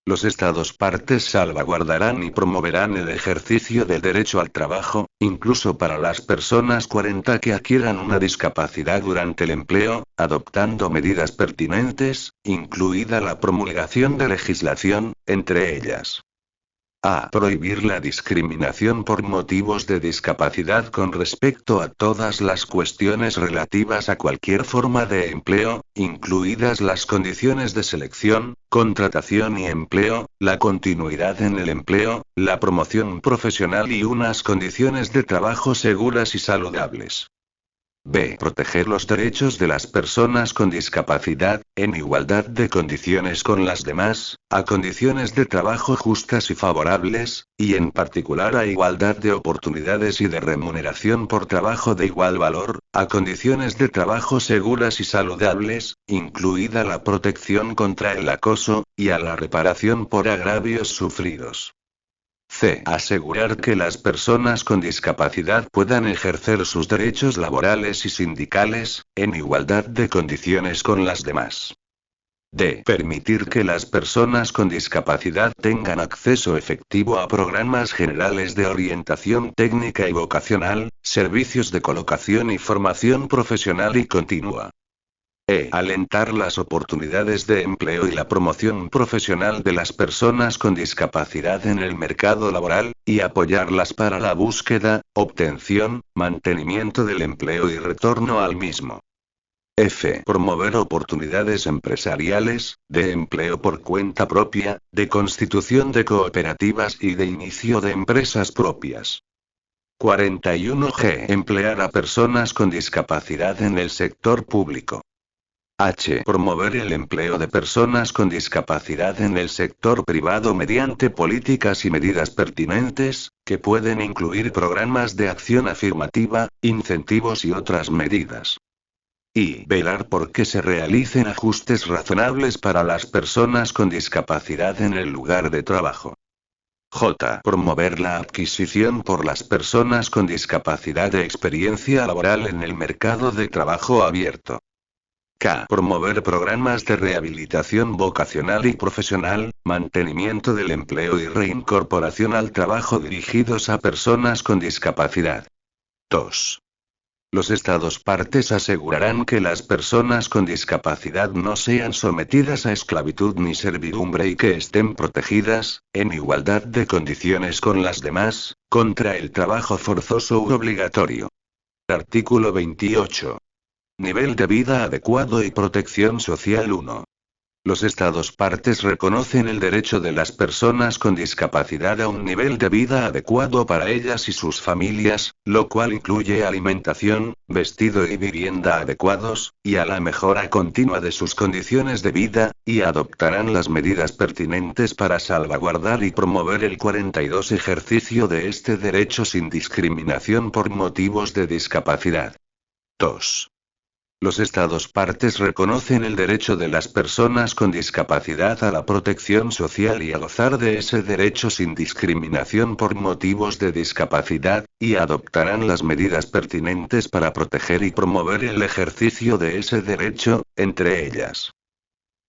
Los Estados partes salvaguardarán y promoverán el ejercicio del derecho al trabajo, incluso para las personas 40 que adquieran una discapacidad durante el empleo, adoptando medidas pertinentes, incluida la promulgación de legislación, entre ellas. Prohibir la discriminación por motivos de discapacidad con respecto a todas las cuestiones relativas a cualquier forma de empleo, incluidas las condiciones de selección, contratación y empleo, la continuidad en el empleo, la promoción profesional y unas condiciones de trabajo seguras y saludables. B. Proteger los derechos de las personas con discapacidad, en igualdad de condiciones con las demás, a condiciones de trabajo justas y favorables, y en particular a igualdad de oportunidades y de remuneración por trabajo de igual valor, a condiciones de trabajo seguras y saludables, incluida la protección contra el acoso, y a la reparación por agravios sufridos. C. Asegurar que las personas con discapacidad puedan ejercer sus derechos laborales y sindicales, en igualdad de condiciones con las demás. D. Permitir que las personas con discapacidad tengan acceso efectivo a programas generales de orientación técnica y vocacional, servicios de colocación y formación profesional y continua. E. Alentar las oportunidades de empleo y la promoción profesional de las personas con discapacidad en el mercado laboral, y apoyarlas para la búsqueda, obtención, mantenimiento del empleo y retorno al mismo. F. Promover oportunidades empresariales, de empleo por cuenta propia, de constitución de cooperativas y de inicio de empresas propias. 41G. Emplear a personas con discapacidad en el sector público. H. Promover el empleo de personas con discapacidad en el sector privado mediante políticas y medidas pertinentes, que pueden incluir programas de acción afirmativa, incentivos y otras medidas. Y velar por que se realicen ajustes razonables para las personas con discapacidad en el lugar de trabajo. J. Promover la adquisición por las personas con discapacidad de experiencia laboral en el mercado de trabajo abierto. K. Promover programas de rehabilitación vocacional y profesional, mantenimiento del empleo y reincorporación al trabajo dirigidos a personas con discapacidad. 2. Los Estados partes asegurarán que las personas con discapacidad no sean sometidas a esclavitud ni servidumbre y que estén protegidas, en igualdad de condiciones con las demás, contra el trabajo forzoso u obligatorio. Artículo 28. Nivel de vida adecuado y protección social 1. Los Estados partes reconocen el derecho de las personas con discapacidad a un nivel de vida adecuado para ellas y sus familias, lo cual incluye alimentación, vestido y vivienda adecuados, y a la mejora continua de sus condiciones de vida, y adoptarán las medidas pertinentes para salvaguardar y promover el 42 ejercicio de este derecho sin discriminación por motivos de discapacidad. 2. Los Estados partes reconocen el derecho de las personas con discapacidad a la protección social y a gozar de ese derecho sin discriminación por motivos de discapacidad, y adoptarán las medidas pertinentes para proteger y promover el ejercicio de ese derecho, entre ellas: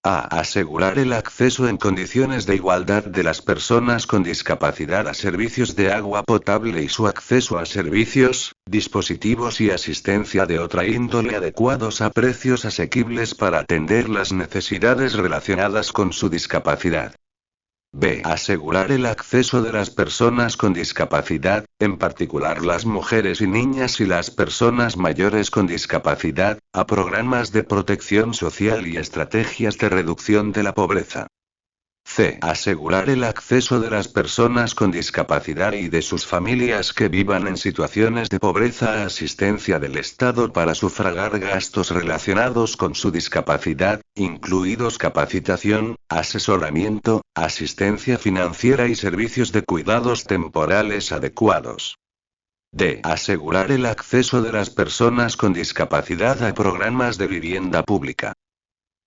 A. Asegurar el acceso en condiciones de igualdad de las personas con discapacidad a servicios de agua potable y su acceso a servicios, dispositivos y asistencia de otra índole adecuados a precios asequibles para atender las necesidades relacionadas con su discapacidad. B. Asegurar el acceso de las personas con discapacidad, en particular las mujeres y niñas y las personas mayores con discapacidad, a programas de protección social y estrategias de reducción de la pobreza. C. Asegurar el acceso de las personas con discapacidad y de sus familias que vivan en situaciones de pobreza a asistencia del Estado para sufragar gastos relacionados con su discapacidad, incluidos capacitación, asesoramiento, asistencia financiera y servicios de cuidados temporales adecuados. D. Asegurar el acceso de las personas con discapacidad a programas de vivienda pública.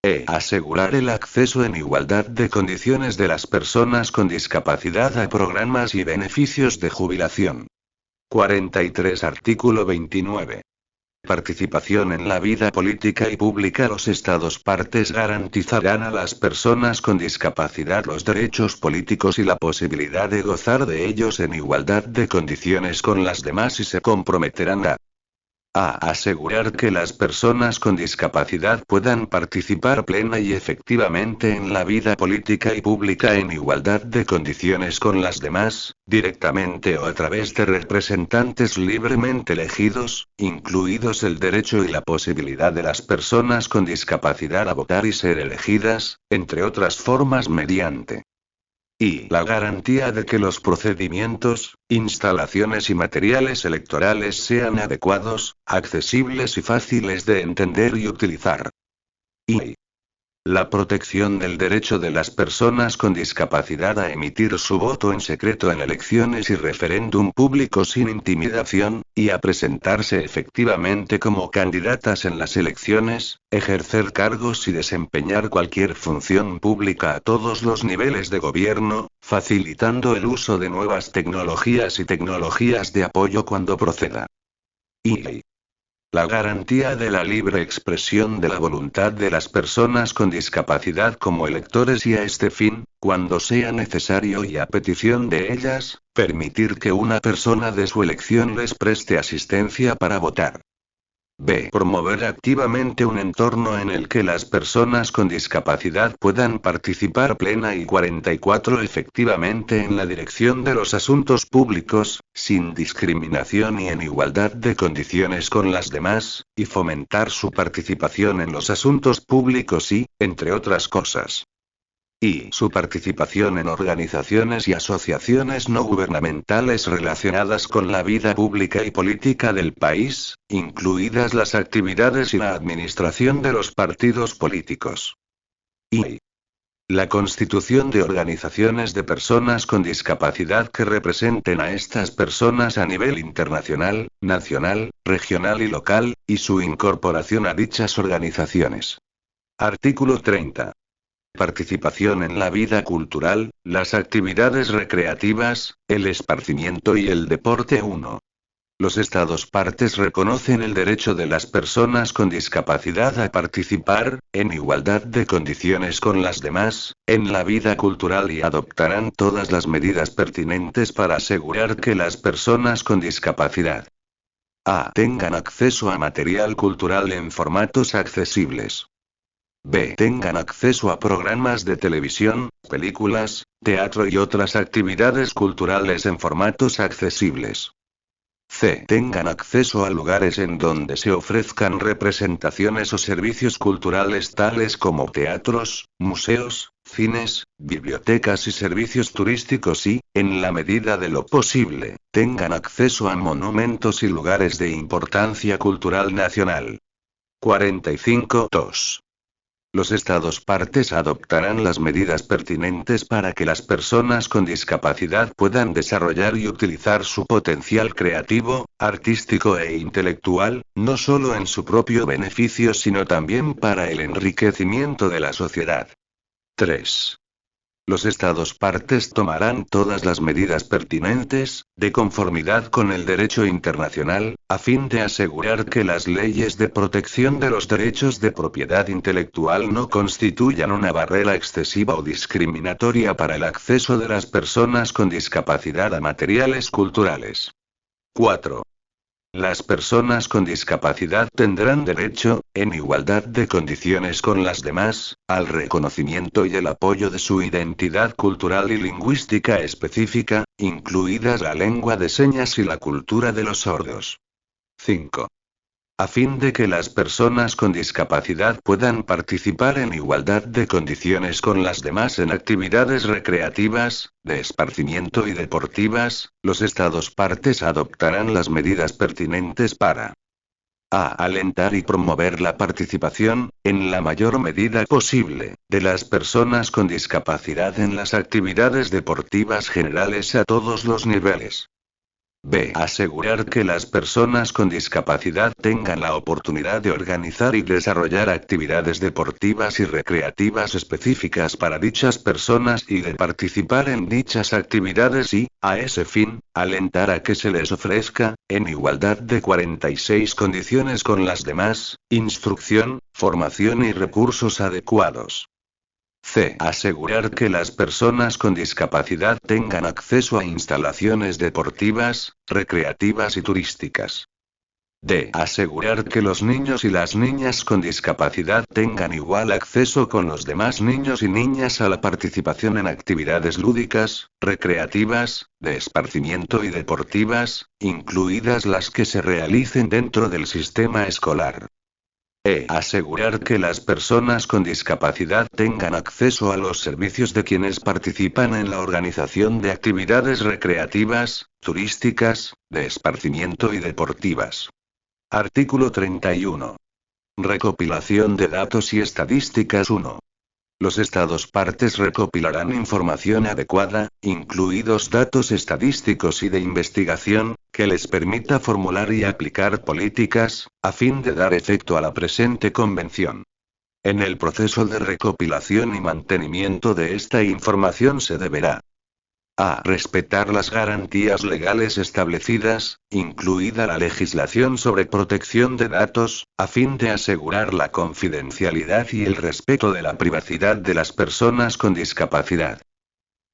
E. Asegurar el acceso en igualdad de condiciones de las personas con discapacidad a programas y beneficios de jubilación. 43. Artículo 29. Participación en la vida política y pública. Los Estados partes garantizarán a las personas con discapacidad los derechos políticos y la posibilidad de gozar de ellos en igualdad de condiciones con las demás y se comprometerán a asegurar que las personas con discapacidad puedan participar plena y efectivamente en la vida política y pública en igualdad de condiciones con las demás, directamente o a través de representantes libremente elegidos, incluidos el derecho y la posibilidad de las personas con discapacidad a votar y ser elegidas, entre otras formas mediante Y la garantía de que los procedimientos, instalaciones y materiales electorales sean adecuados, accesibles y fáciles de entender y utilizar. Y la protección del derecho de las personas con discapacidad a emitir su voto en secreto en elecciones y referéndum público sin intimidación, y a presentarse efectivamente como candidatas en las elecciones, ejercer cargos y desempeñar cualquier función pública a todos los niveles de gobierno, facilitando el uso de nuevas tecnologías y tecnologías de apoyo cuando proceda. Y la garantía de la libre expresión de la voluntad de las personas con discapacidad como electores y a este fin, cuando sea necesario y a petición de ellas, permitir que una persona de su elección les preste asistencia para votar. B. Promover activamente un entorno en el que las personas con discapacidad puedan participar plena y 44 efectivamente en la dirección de los asuntos públicos, sin discriminación y en igualdad de condiciones con las demás, y fomentar su participación en los asuntos públicos y, entre otras cosas, y su participación en organizaciones y asociaciones no gubernamentales relacionadas con la vida pública y política del país, incluidas las actividades y la administración de los partidos políticos. Y la constitución de organizaciones de personas con discapacidad que representen a estas personas a nivel internacional, nacional, regional y local, y su incorporación a dichas organizaciones. Artículo 30. Participación en la vida cultural, las actividades recreativas, el esparcimiento y el deporte. 1. Los Estados partes reconocen el derecho de las personas con discapacidad a participar, en igualdad de condiciones con las demás, en la vida cultural y adoptarán todas las medidas pertinentes para asegurar que las personas con discapacidad a. Tengan acceso a material cultural en formatos accesibles. B. Tengan acceso a programas de televisión, películas, teatro y otras actividades culturales en formatos accesibles. C. Tengan acceso a lugares en donde se ofrezcan representaciones o servicios culturales tales como teatros, museos, cines, bibliotecas y servicios turísticos y, en la medida de lo posible, tengan acceso a monumentos y lugares de importancia cultural nacional. 45. 2. Los Estados partes adoptarán las medidas pertinentes para que las personas con discapacidad puedan desarrollar y utilizar su potencial creativo, artístico e intelectual, no solo en su propio beneficio sino también para el enriquecimiento de la sociedad. 3. Los Estados partes tomarán todas las medidas pertinentes, de conformidad con el derecho internacional, a fin de asegurar que las leyes de protección de los derechos de propiedad intelectual no constituyan una barrera excesiva o discriminatoria para el acceso de las personas con discapacidad a materiales culturales. 4. Las personas con discapacidad tendrán derecho, en igualdad de condiciones con las demás, al reconocimiento y el apoyo de su identidad cultural y lingüística específica, incluidas la lengua de señas y la cultura de los sordos. 5. A fin de que las personas con discapacidad puedan participar en igualdad de condiciones con las demás en actividades recreativas, de esparcimiento y deportivas, los Estados partes adoptarán las medidas pertinentes para a. Alentar y promover la participación, en la mayor medida posible, de las personas con discapacidad en las actividades deportivas generales a todos los niveles. B. Asegurar que las personas con discapacidad tengan la oportunidad de organizar y desarrollar actividades deportivas y recreativas específicas para dichas personas y de participar en dichas actividades y, a ese fin, alentar a que se les ofrezca, en igualdad de 46 condiciones con las demás, instrucción, formación y recursos adecuados. C. Asegurar que las personas con discapacidad tengan acceso a instalaciones deportivas, recreativas y turísticas. D. Asegurar que los niños y las niñas con discapacidad tengan igual acceso con los demás niños y niñas a la participación en actividades lúdicas, recreativas, de esparcimiento y deportivas, incluidas las que se realicen dentro del sistema escolar. Asegurar que las personas con discapacidad tengan acceso a los servicios de quienes participan en la organización de actividades recreativas, turísticas, de esparcimiento y deportivas. Artículo 31. Recopilación de datos y estadísticas 1. Los Estados partes recopilarán información adecuada, incluidos datos estadísticos y de investigación, que les permita formular y aplicar políticas, a fin de dar efecto a la presente convención. En el proceso de recopilación y mantenimiento de esta información se deberá respetar las garantías legales establecidas, incluida la legislación sobre protección de datos, a fin de asegurar la confidencialidad y el respeto de la privacidad de las personas con discapacidad.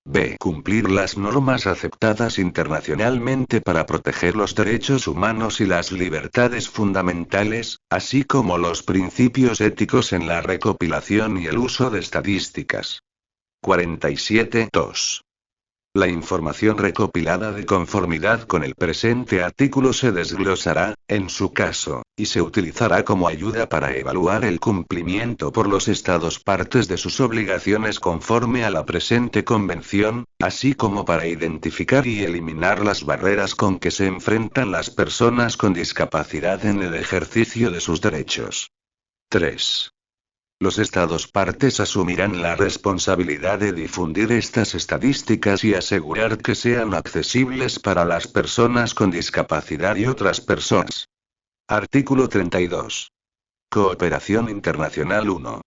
B. Cumplir las normas aceptadas internacionalmente para proteger los derechos humanos y las libertades fundamentales, así como los principios éticos en la recopilación y el uso de estadísticas. 47.2. La información recopilada de conformidad con el presente artículo se desglosará, en su caso, y se utilizará como ayuda para evaluar el cumplimiento por los Estados partes de sus obligaciones conforme a la presente convención, así como para identificar y eliminar las barreras con que se enfrentan las personas con discapacidad en el ejercicio de sus derechos. 3. Los Estados partes asumirán la responsabilidad de difundir estas estadísticas y asegurar que sean accesibles para las personas con discapacidad y otras personas. Artículo 32. Cooperación internacional 1.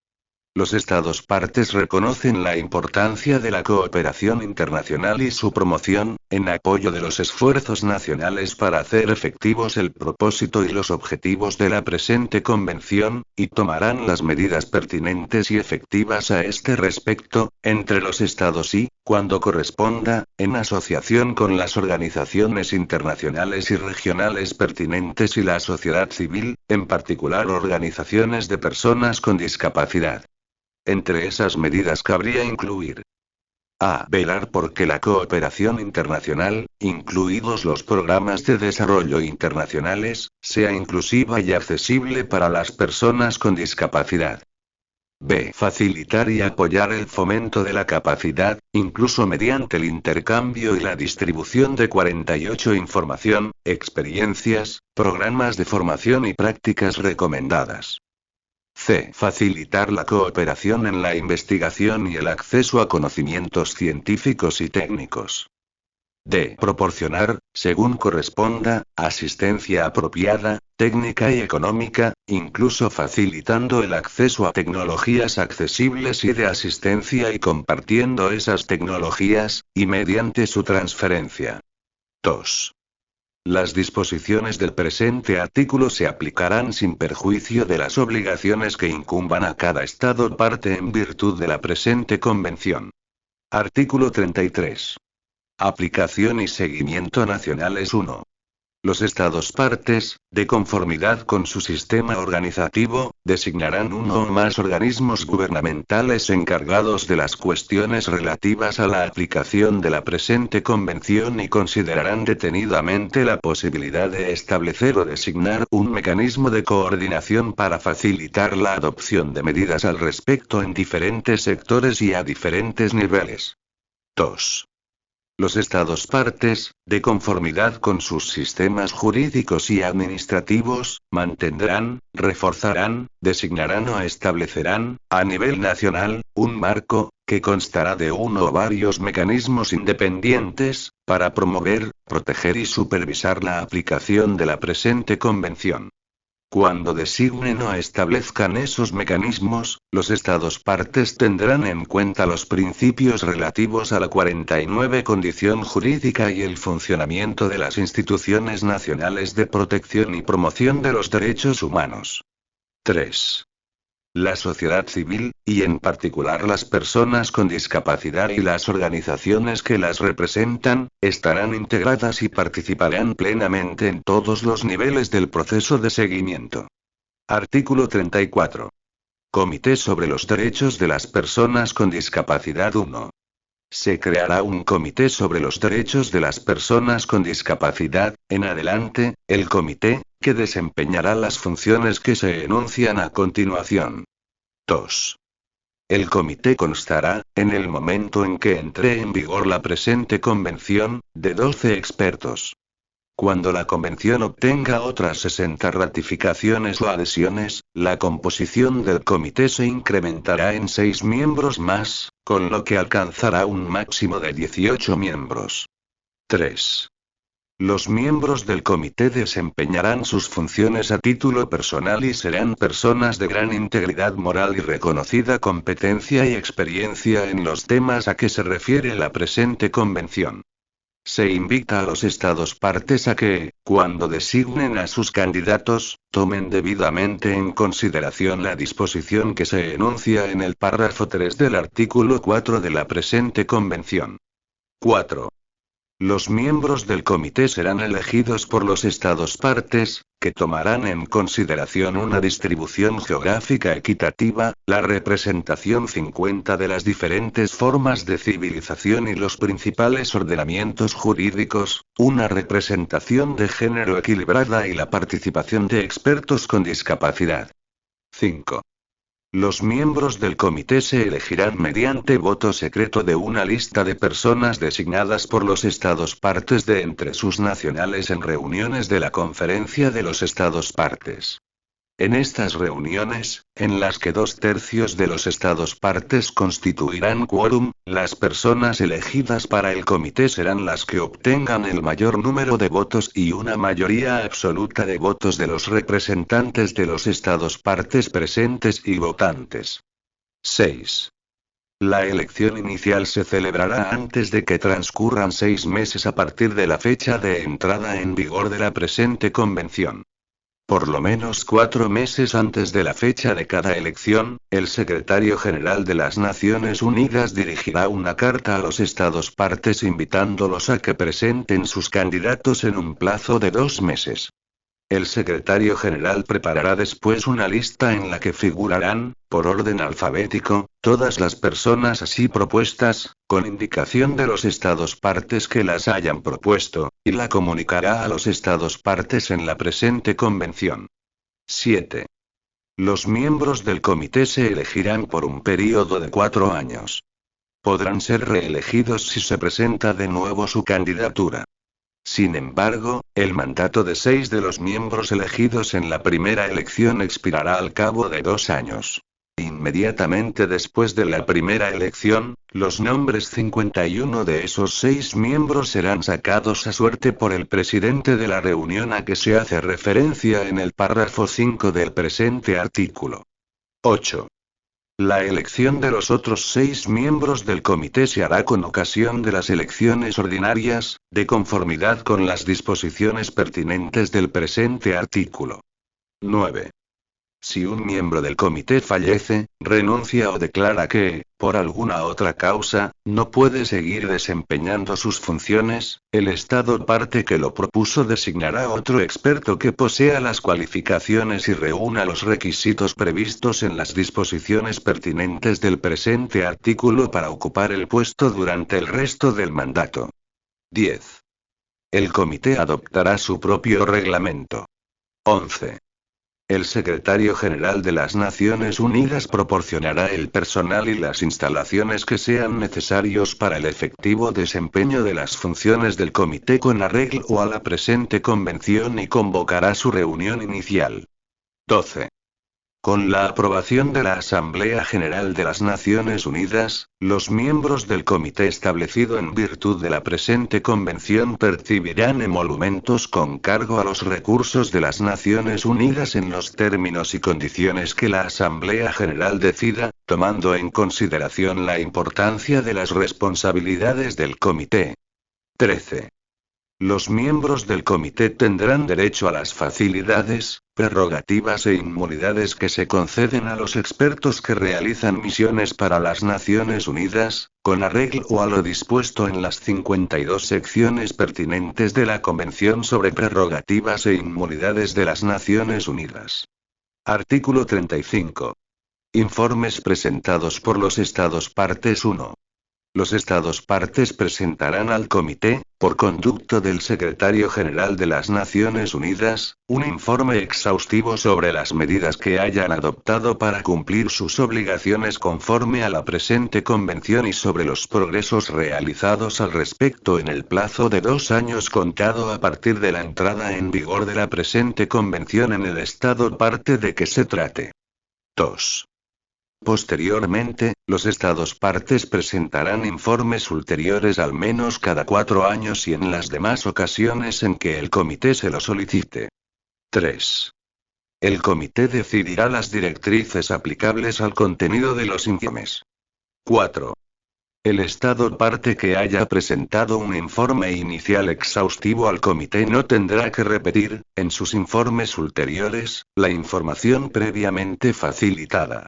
Los Estados partes reconocen la importancia de la cooperación internacional y su promoción, en apoyo de los esfuerzos nacionales para hacer efectivos el propósito y los objetivos de la presente convención, y tomarán las medidas pertinentes y efectivas a este respecto, entre los Estados y, cuando corresponda, en asociación con las organizaciones internacionales y regionales pertinentes y la sociedad civil, en particular organizaciones de personas con discapacidad. Entre esas medidas cabría incluir velar por que la cooperación internacional, incluidos los programas de desarrollo internacionales, sea inclusiva y accesible para las personas con discapacidad. B. Facilitar y apoyar el fomento de la capacidad, incluso mediante el intercambio y la distribución de 48 información, experiencias, programas de formación y prácticas recomendadas. C. Facilitar la cooperación en la investigación y el acceso a conocimientos científicos y técnicos. D. Proporcionar, según corresponda, asistencia apropiada, técnica y económica, incluso facilitando el acceso a tecnologías accesibles y de asistencia y compartiendo esas tecnologías, y mediante su transferencia. 2. Las disposiciones del presente artículo se aplicarán sin perjuicio de las obligaciones que incumban a cada Estado parte en virtud de la presente convención. Artículo 33. Aplicación y seguimiento nacionales 1. Los Estados partes, de conformidad con su sistema organizativo, designarán uno o más organismos gubernamentales encargados de las cuestiones relativas a la aplicación de la presente convención y considerarán detenidamente la posibilidad de establecer o designar un mecanismo de coordinación para facilitar la adopción de medidas al respecto en diferentes sectores y a diferentes niveles. 2. Los Estados partes, de conformidad con sus sistemas jurídicos y administrativos, mantendrán, reforzarán, designarán o establecerán, a nivel nacional, un marco, que constará de uno o varios mecanismos independientes, para promover, proteger y supervisar la aplicación de la presente convención. Cuando designen o establezcan esos mecanismos, los Estados partes tendrán en cuenta los principios relativos a la 49 condición jurídica y el funcionamiento de las instituciones nacionales de protección y promoción de los derechos humanos. 3. La sociedad civil, y en particular las personas con discapacidad y las organizaciones que las representan, estarán integradas y participarán plenamente en todos los niveles del proceso de seguimiento. Artículo 34. Comité sobre los derechos de las personas con discapacidad 1. Se creará un comité sobre los derechos de las personas con discapacidad, en adelante, el comité, que desempeñará las funciones que se enuncian a continuación. 2. El comité constará, en el momento en que entre en vigor la presente convención, de 12 expertos. Cuando la convención obtenga otras 60 ratificaciones o adhesiones, la composición del comité se incrementará en 6 miembros más, con lo que alcanzará un máximo de 18 miembros. 3. Los miembros del comité desempeñarán sus funciones a título personal y serán personas de gran integridad moral y reconocida competencia y experiencia en los temas a que se refiere la presente convención. Se invita a los Estados partes a que, cuando designen a sus candidatos, tomen debidamente en consideración la disposición que se enuncia en el párrafo 3 del artículo 4 de la presente convención. 4. Los miembros del comité serán elegidos por los Estados partes, que tomarán en consideración una distribución geográfica equitativa, la representación 50 de las diferentes formas de civilización y los principales ordenamientos jurídicos, una representación de género equilibrada y la participación de expertos con discapacidad. 5. Los miembros del comité se elegirán mediante voto secreto de una lista de personas designadas por los Estados partes de entre sus nacionales en reuniones de la Conferencia de los Estados partes. En estas reuniones, en las que 2/3 de los Estados partes constituirán quórum, las personas elegidas para el comité serán las que obtengan el mayor número de votos y una mayoría absoluta de votos de los representantes de los Estados partes presentes y votantes. 6. La elección inicial se celebrará antes de que transcurran 6 meses a partir de la fecha de entrada en vigor de la presente convención. Por lo menos 4 meses antes de la fecha de cada elección, el secretario general de las Naciones Unidas dirigirá una carta a los Estados partes invitándolos a que presenten sus candidatos en un plazo de 2 meses. El secretario general preparará después una lista en la que figurarán, por orden alfabético, todas las personas así propuestas, con indicación de los Estados partes que las hayan propuesto, y la comunicará a los Estados partes en la presente convención. 7. Los miembros del comité se elegirán por un período de 4 años. Podrán ser reelegidos si se presenta de nuevo su candidatura. Sin embargo, el mandato de 6 de los miembros elegidos en la primera elección expirará al cabo de 2 años. Inmediatamente después de la primera elección, los nombres 51 de esos 6 miembros serán sacados a suerte por el presidente de la reunión a que se hace referencia en el párrafo 5 del presente artículo. 8. La elección de los otros 6 miembros del comité se hará con ocasión de las elecciones ordinarias, de conformidad con las disposiciones pertinentes del presente artículo. 9. Si un miembro del comité fallece, renuncia o declara que, por alguna otra causa, no puede seguir desempeñando sus funciones, el Estado parte que lo propuso designará otro experto que posea las cualificaciones y reúna los requisitos previstos en las disposiciones pertinentes del presente artículo para ocupar el puesto durante el resto del mandato. 10. El comité adoptará su propio reglamento. 11. El secretario general de las Naciones Unidas proporcionará el personal y las instalaciones que sean necesarios para el efectivo desempeño de las funciones del comité con arreglo a la presente convención y convocará su reunión inicial. 12. Con la aprobación de la Asamblea General de las Naciones Unidas, los miembros del comité establecido en virtud de la presente convención percibirán emolumentos con cargo a los recursos de las Naciones Unidas en los términos y condiciones que la Asamblea General decida, tomando en consideración la importancia de las responsabilidades del comité. 13. Los miembros del comité tendrán derecho a las facilidades, prerrogativas e inmunidades que se conceden a los expertos que realizan misiones para las Naciones Unidas, con arreglo a lo dispuesto en las 52 secciones pertinentes de la Convención sobre Prerrogativas e Inmunidades de las Naciones Unidas. Artículo 35. Informes presentados por los Estados partes 1. Los Estados partes presentarán al Comité, por conducto del Secretario General de las Naciones Unidas, un informe exhaustivo sobre las medidas que hayan adoptado para cumplir sus obligaciones conforme a la presente convención y sobre los progresos realizados al respecto en el plazo de 2 años contado a partir de la entrada en vigor de la presente convención en el Estado parte de que se trate. 2. Posteriormente, los Estados partes presentarán informes ulteriores al menos cada 4 años y en las demás ocasiones en que el Comité se lo solicite. 3. El Comité decidirá las directrices aplicables al contenido de los informes. 4. El Estado parte que haya presentado un informe inicial exhaustivo al Comité no tendrá que repetir, en sus informes ulteriores, la información previamente facilitada.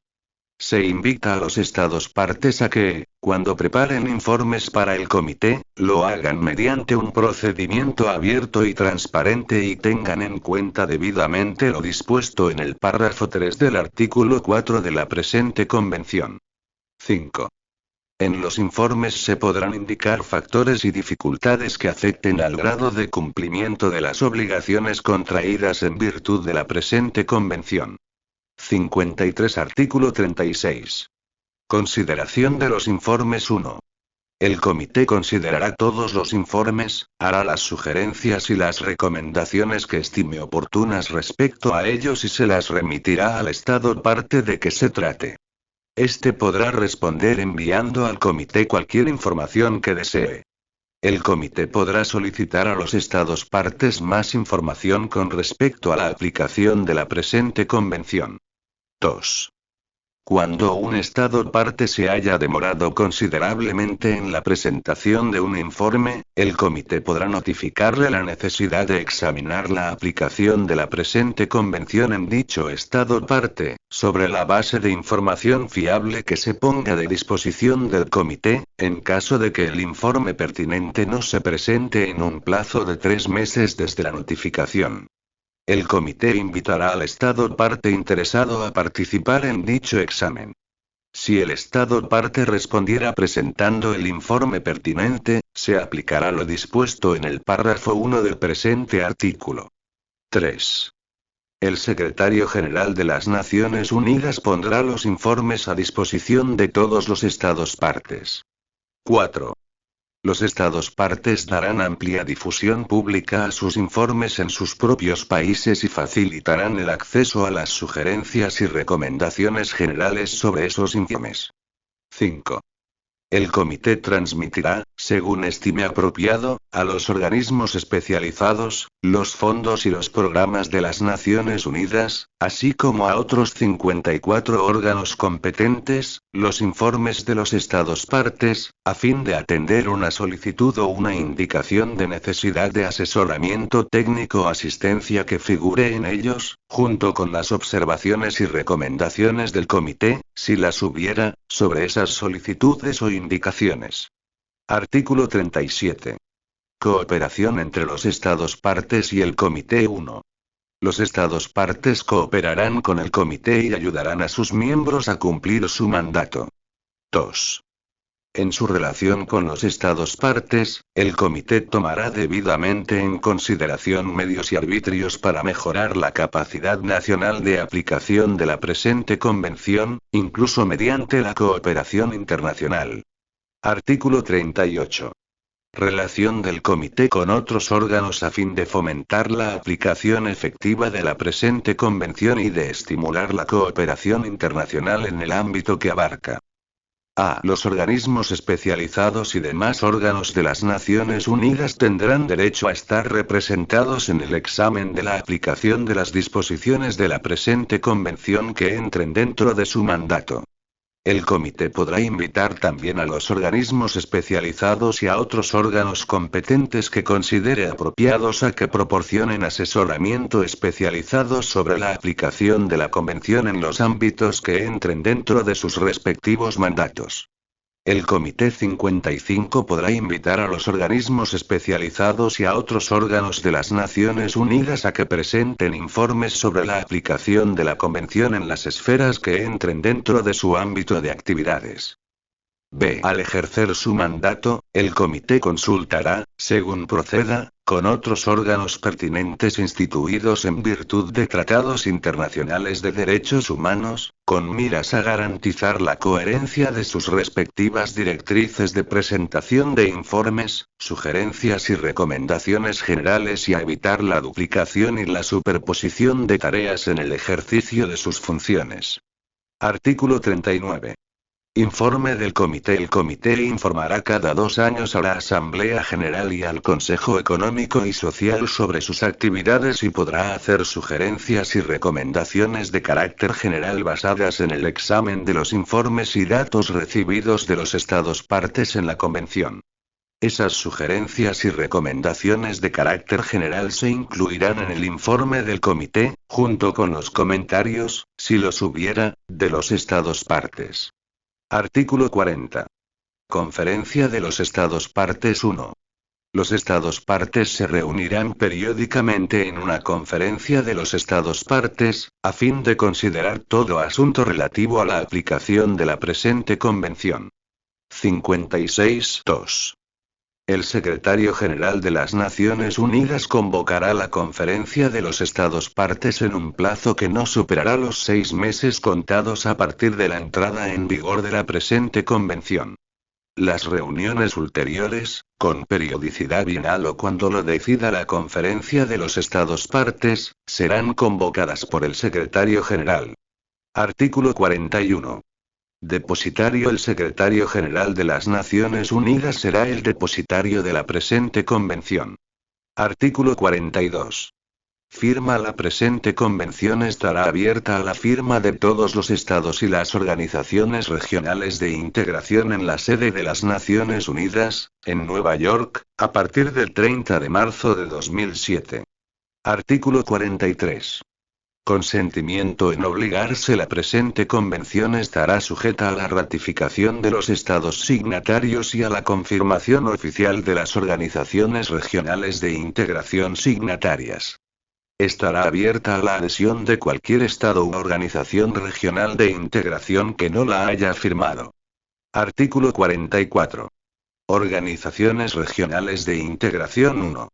Se invita a los Estados partes a que, cuando preparen informes para el Comité, lo hagan mediante un procedimiento abierto y transparente y tengan en cuenta debidamente lo dispuesto en el párrafo 3 del artículo 4 de la presente convención. 5. En los informes se podrán indicar factores y dificultades que afecten al grado de cumplimiento de las obligaciones contraídas en virtud de la presente convención. 53 Artículo 36. Consideración de los informes 1. El Comité considerará todos los informes, hará las sugerencias y las recomendaciones que estime oportunas respecto a ellos y se las remitirá al Estado parte de que se trate. Este podrá responder enviando al Comité cualquier información que desee. El Comité podrá solicitar a los Estados partes más información con respecto a la aplicación de la presente convención. 2. Cuando un Estado parte se haya demorado considerablemente en la presentación de un informe, el Comité podrá notificarle la necesidad de examinar la aplicación de la presente convención en dicho Estado parte, sobre la base de información fiable que se ponga de disposición del Comité, en caso de que el informe pertinente no se presente en un plazo de 3 meses desde la notificación. El Comité invitará al Estado parte interesado a participar en dicho examen. Si el Estado parte respondiera presentando el informe pertinente, se aplicará lo dispuesto en el párrafo 1 del presente artículo. 3. El Secretario General de las Naciones Unidas pondrá los informes a disposición de todos los Estados partes. 4. Los Estados partes darán amplia difusión pública a sus informes en sus propios países y facilitarán el acceso a las sugerencias y recomendaciones generales sobre esos informes. 5. El Comité transmitirá, según estime apropiado, a los organismos especializados, los fondos y los programas de las Naciones Unidas, así como a otros 54 órganos competentes, los informes de los Estados partes, a fin de atender una solicitud o una indicación de necesidad de asesoramiento técnico o asistencia que figure en ellos, junto con las observaciones y recomendaciones del Comité, si las hubiera, sobre esas solicitudes o indicaciones. Artículo 37. Cooperación entre los Estados partes y el Comité 1. Los Estados partes cooperarán con el Comité y ayudarán a sus miembros a cumplir su mandato. 2. En su relación con los Estados partes, el Comité tomará debidamente en consideración medios y arbitrios para mejorar la capacidad nacional de aplicación de la presente convención, incluso mediante la cooperación internacional. Artículo 38. Relación del Comité con otros órganos a fin de fomentar la aplicación efectiva de la presente convención y de estimular la cooperación internacional en el ámbito que abarca. A. Los organismos especializados y demás órganos de las Naciones Unidas tendrán derecho a estar representados en el examen de la aplicación de las disposiciones de la presente convención que entren dentro de su mandato. El Comité podrá invitar también a los organismos especializados y a otros órganos competentes que considere apropiados a que proporcionen asesoramiento especializado sobre la aplicación de la Convención en los ámbitos que entren dentro de sus respectivos mandatos. El Comité 55 podrá invitar a los organismos especializados y a otros órganos de las Naciones Unidas a que presenten informes sobre la aplicación de la Convención en las esferas que entren dentro de su ámbito de actividades. B. Al ejercer su mandato, el comité consultará, según proceda, con otros órganos pertinentes instituidos en virtud de tratados internacionales de derechos humanos, con miras a garantizar la coherencia de sus respectivas directrices de presentación de informes, sugerencias y recomendaciones generales y a evitar la duplicación y la superposición de tareas en el ejercicio de sus funciones. Artículo 39. Informe del comité. El comité informará cada 2 años a la Asamblea General y al Consejo Económico y Social sobre sus actividades y podrá hacer sugerencias y recomendaciones de carácter general basadas en el examen de los informes y datos recibidos de los Estados partes en la Convención. Esas sugerencias y recomendaciones de carácter general se incluirán en el informe del comité, junto con los comentarios, si los hubiera, de los Estados partes. Artículo 40. Conferencia de los Estados partes 1. Los Estados partes se reunirán periódicamente en una conferencia de los Estados partes, a fin de considerar todo asunto relativo a la aplicación de la presente Convención. 56.2. El Secretario General de las Naciones Unidas convocará la conferencia de los Estados partes en un plazo que no superará los 6 meses contados a partir de la entrada en vigor de la presente Convención. Las reuniones ulteriores, con periodicidad bienal o cuando lo decida la conferencia de los Estados partes, serán convocadas por el Secretario General. Artículo 41. Depositario. El Secretario General de las Naciones Unidas será el depositario de la presente Convención. Artículo 42. Firma. La presente Convención estará abierta a la firma de todos los estados y las organizaciones regionales de integración en la sede de las Naciones Unidas, en Nueva York, a partir del 30 de marzo de 2007. Artículo 43. Consentimiento en obligarse. La presente convención estará sujeta a la ratificación de los estados signatarios y a la confirmación oficial de las organizaciones regionales de integración signatarias. Estará abierta a la adhesión de cualquier estado u organización regional de integración que no la haya firmado. Artículo 44. Organizaciones regionales de integración 1.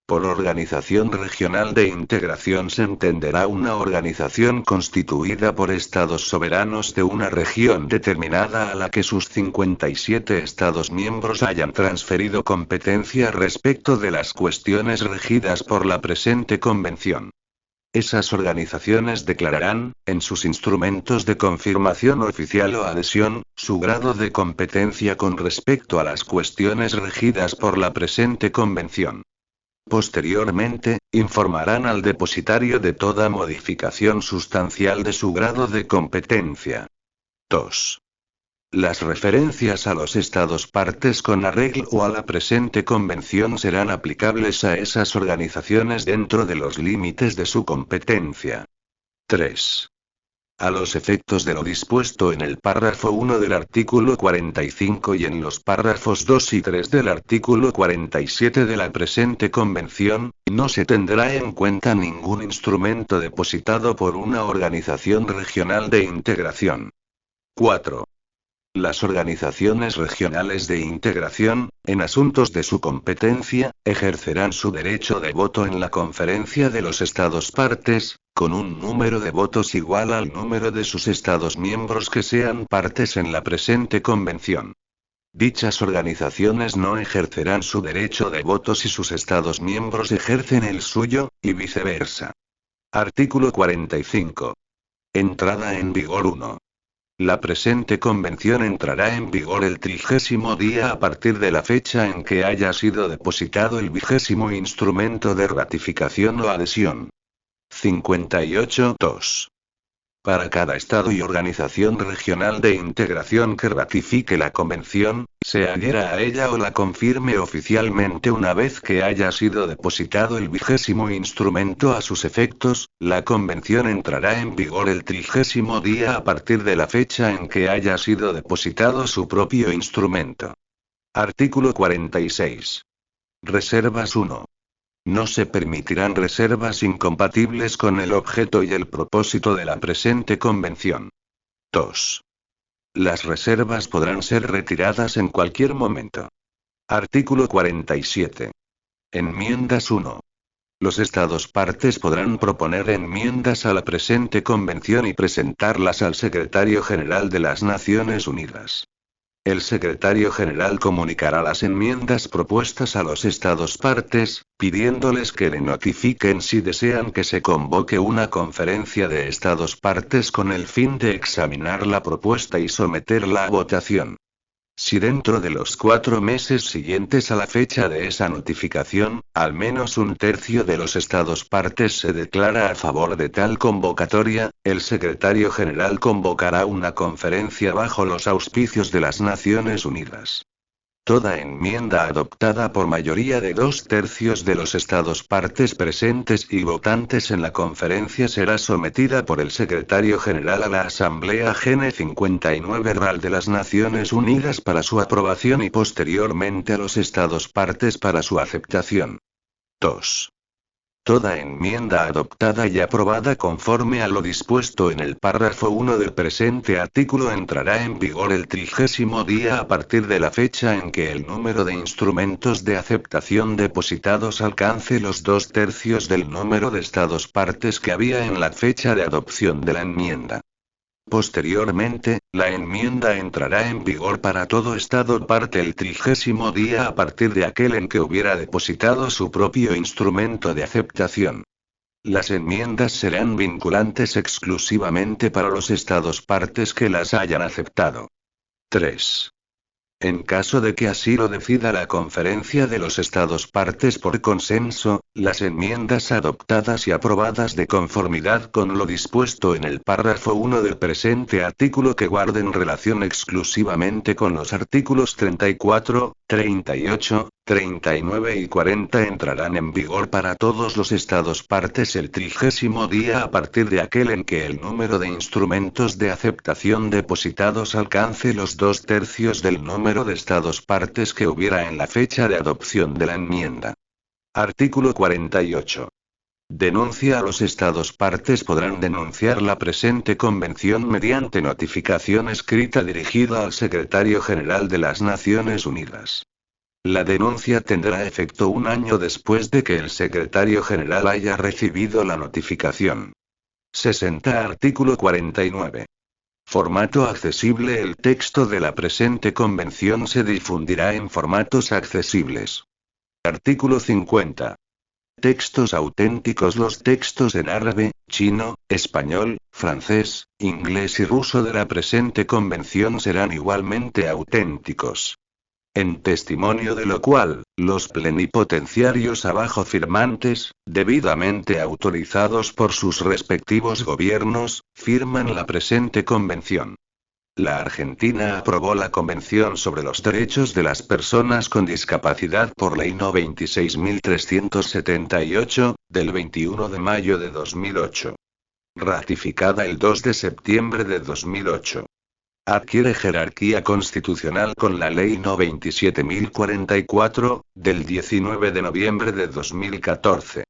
Por organización regional de integración se entenderá una organización constituida por estados soberanos de una región determinada a la que sus 57 estados miembros hayan transferido competencia respecto de las cuestiones regidas por la presente convención. Esas organizaciones declararán, en sus instrumentos de confirmación oficial o adhesión, su grado de competencia con respecto a las cuestiones regidas por la presente convención. Posteriormente, informarán al depositario de toda modificación sustancial de su grado de competencia. 2. Las referencias a los estados partes con arreglo a la presente convención serán aplicables a esas organizaciones dentro de los límites de su competencia. 3. A los efectos de lo dispuesto en el párrafo 1 del artículo 45 y en los párrafos 2 y 3 del artículo 47 de la presente convención, no se tendrá en cuenta ningún instrumento depositado por una organización regional de integración. 4. Las organizaciones regionales de integración, en asuntos de su competencia, ejercerán su derecho de voto en la conferencia de los estados partes, con un número de votos igual al número de sus estados miembros que sean partes en la presente convención. Dichas organizaciones no ejercerán su derecho de voto si sus estados miembros ejercen el suyo, y viceversa. Artículo 45. Entrada en vigor 1. La presente convención entrará en vigor el 30º día a partir de la fecha en que haya sido depositado el 20º instrumento de ratificación o adhesión. 58.2. Para cada estado y organización regional de integración que ratifique la convención, se adhiera a ella o la confirme oficialmente una vez que haya sido depositado el 20º instrumento a sus efectos, la convención entrará en vigor el 30º día a partir de la fecha en que haya sido depositado su propio instrumento. Artículo 46. Reservas 1. No se permitirán reservas incompatibles con el objeto y el propósito de la presente convención. 2. Las reservas podrán ser retiradas en cualquier momento. Artículo 47. Enmiendas 1. Los Estados partes podrán proponer enmiendas a la presente convención y presentarlas al Secretario General de las Naciones Unidas. El Secretario General comunicará las enmiendas propuestas a los Estados partes, pidiéndoles que le notifiquen si desean que se convoque una conferencia de Estados partes con el fin de examinar la propuesta y someterla a votación. Si dentro de los 4 meses siguientes a la fecha de esa notificación, al menos un tercio de los Estados partes se declara a favor de tal convocatoria, el Secretario General convocará una conferencia bajo los auspicios de las Naciones Unidas. Toda enmienda adoptada por mayoría de 2/3 de los Estados partes presentes y votantes en la conferencia será sometida por el Secretario General a la Asamblea Gen 59 RAL de las Naciones Unidas para su aprobación y posteriormente a los Estados partes para su aceptación. 2. Toda enmienda adoptada y aprobada conforme a lo dispuesto en el párrafo 1 del presente artículo entrará en vigor el 30º día a partir de la fecha en que el número de instrumentos de aceptación depositados alcance los 2/3 del número de Estados partes que había en la fecha de adopción de la enmienda. Posteriormente, la enmienda entrará en vigor para todo Estado parte el 30º día a partir de aquel en que hubiera depositado su propio instrumento de aceptación. Las enmiendas serán vinculantes exclusivamente para los Estados partes que las hayan aceptado. 3. En caso de que así lo decida la Conferencia de los Estados partes por consenso, las enmiendas adoptadas y aprobadas de conformidad con lo dispuesto en el párrafo 1 del presente artículo que guarden relación exclusivamente con los artículos 34, 38, 39 y 40 entrarán en vigor para todos los Estados partes el 30º día a partir de aquel en que el número de instrumentos de aceptación depositados alcance los 2/3 del número de Estados partes que hubiera en la fecha de adopción de la enmienda. Artículo 48. Denuncia a los Estados partes podrán denunciar la presente convención mediante notificación escrita dirigida al Secretario General de las Naciones Unidas. La denuncia tendrá efecto un año después de que el Secretario General haya recibido la notificación. 60. Artículo 49. Formato accesible. El texto de la presente convención se difundirá en formatos accesibles. Artículo 50. Textos auténticos. Los textos en árabe, chino, español, francés, inglés y ruso de la presente convención serán igualmente auténticos. En testimonio de lo cual, los plenipotenciarios abajo firmantes, debidamente autorizados por sus respectivos gobiernos, firman la presente convención. La Argentina aprobó la Convención sobre los Derechos de las Personas con Discapacidad por Ley No. 26.378, del 21 de mayo de 2008. Ratificada el 2 de septiembre de 2008. Adquiere jerarquía constitucional con la Ley No. 27.044, del 19 de noviembre de 2014.